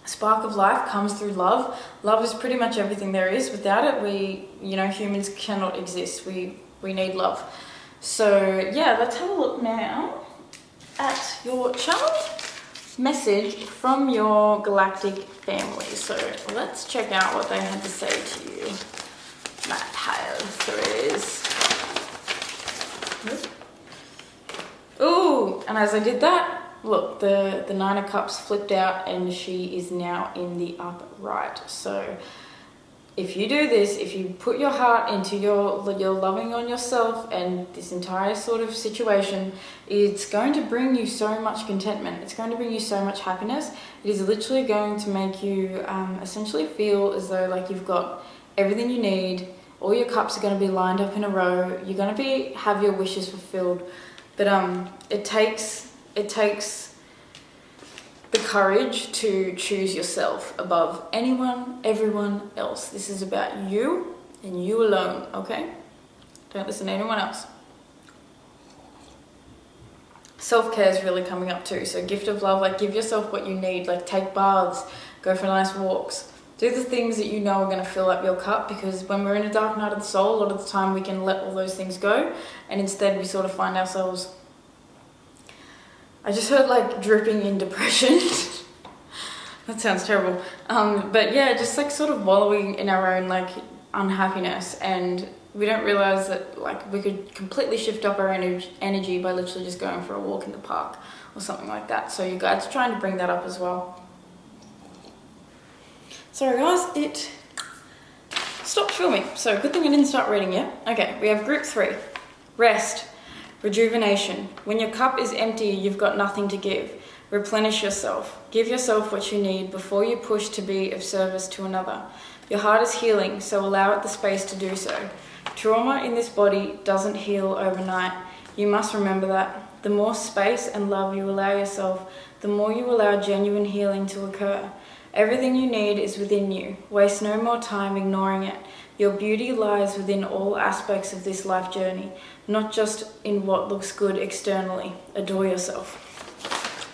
Spark of life comes through love. Love is pretty much everything there is. Without it, we, you know, humans cannot exist. We need love. So yeah, let's have a look now at your channel message from your galactic family. So let's check out what they had to say to you. My pile threes. Ooh, and as I did that, look, the Nine of Cups flipped out and she is now in the upright. So if you do this, if you put your heart into your loving on yourself and this entire sort of situation, it's going to bring you so much contentment. It's going to bring you so much happiness. It is literally going to make you essentially feel as though like you've got everything you need. All your cups are going to be lined up in a row. You're going to have your wishes fulfilled. But it takes the courage to choose yourself above anyone, everyone else. This is about you and you alone, okay? Don't listen to anyone else. Self-care is really coming up too. So gift of love, like give yourself what you need. Like take baths, go for nice walks. Do the things that you know are going to fill up your cup, because when we're in a dark night of the soul, a lot of the time we can let all those things go, and instead we sort of find ourselves, I just heard like dripping in depression. That sounds terrible. But yeah, just like sort of wallowing in our own like unhappiness, and we don't realize that like we could completely shift up our energy by literally just going for a walk in the park or something like that. So you guys are trying to bring that up as well. Sorry guys, it stopped filming. So good thing I didn't start reading yet. Okay, we have group 3. Rest. Rejuvenation. When your cup is empty, you've got nothing to give. Replenish yourself. Give yourself what you need before you push to be of service to another. Your heart is healing, so allow it the space to do so. Trauma in this body doesn't heal overnight. You must remember that. The more space and love you allow yourself, the more you allow genuine healing to occur. Everything you need is within you. Waste no more time ignoring it. Your beauty lies within all aspects of this life journey, not just in what looks good externally. Adore yourself.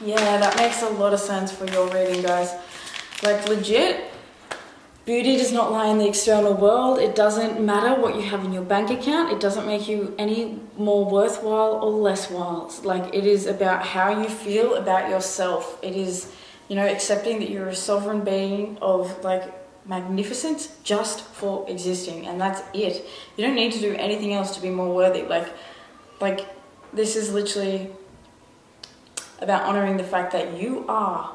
Yeah, that makes a lot of sense for your reading, guys. Like legit, beauty does not lie in the external world. It doesn't matter what you have in your bank account. It doesn't make you any more worthwhile or less wild. Like it is about how you feel about yourself. It is, you know, accepting that you're a sovereign being of like magnificence just for existing, and that's it. You don't need to do anything else to be more worthy. Like this is literally about honoring the fact that you are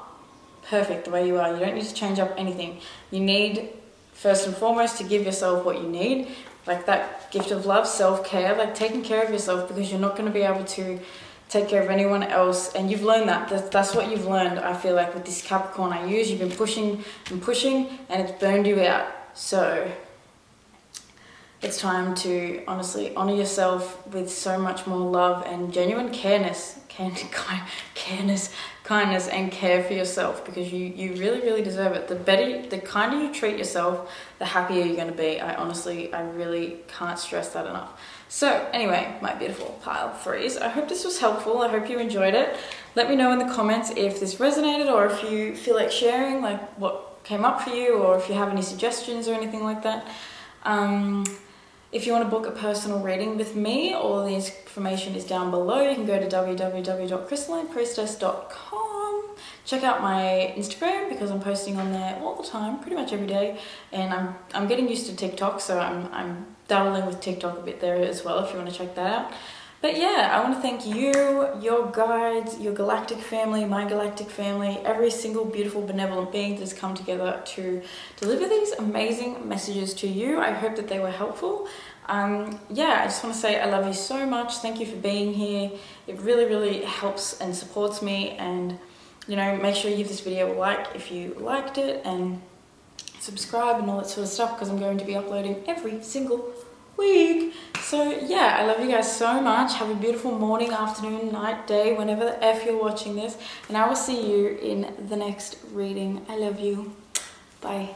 perfect the way you are. You don't need to change up anything. You need first and foremost to give yourself what you need, like that gift of love, self-care, like taking care of yourself, because you're not going to be able to take care of anyone else, and you've learned that's what you've learned. I feel like with this Capricorn I use, you've been pushing and pushing and it's burned you out. So it's time to honestly honor yourself with so much more love and genuine kindness and care for yourself, because you really deserve it. The kinder you treat yourself, the happier you're going to be. I really can't stress that enough. So anyway, my beautiful pile 3s, I hope this was helpful. I hope you enjoyed it. Let me know in the comments if this resonated, or if you feel like sharing like what came up for you, or if you have any suggestions or anything like that. If you want to book a personal reading with me, all the information is down below. You can go to www.crystallinepriestess.com. Check out my Instagram, because I'm posting on there all the time, pretty much every day. And I'm getting used to TikTok, so I'm dabbling with TikTok a bit there as well, if you want to check that out. But yeah, I want to thank you, your guides, your galactic family, my galactic family, every single beautiful benevolent being that has come together to deliver these amazing messages to you. I hope that they were helpful. Yeah, I just want to say I love you so much. Thank you for being here. It really helps and supports me. And you know, make sure you give this video a like if you liked it, and subscribe and all that sort of stuff, because I'm going to be uploading every single week. So yeah, I love you guys so much. Have a beautiful morning, afternoon, night, day, whenever the F you're watching this, and I will see you in the next reading. I love you. Bye.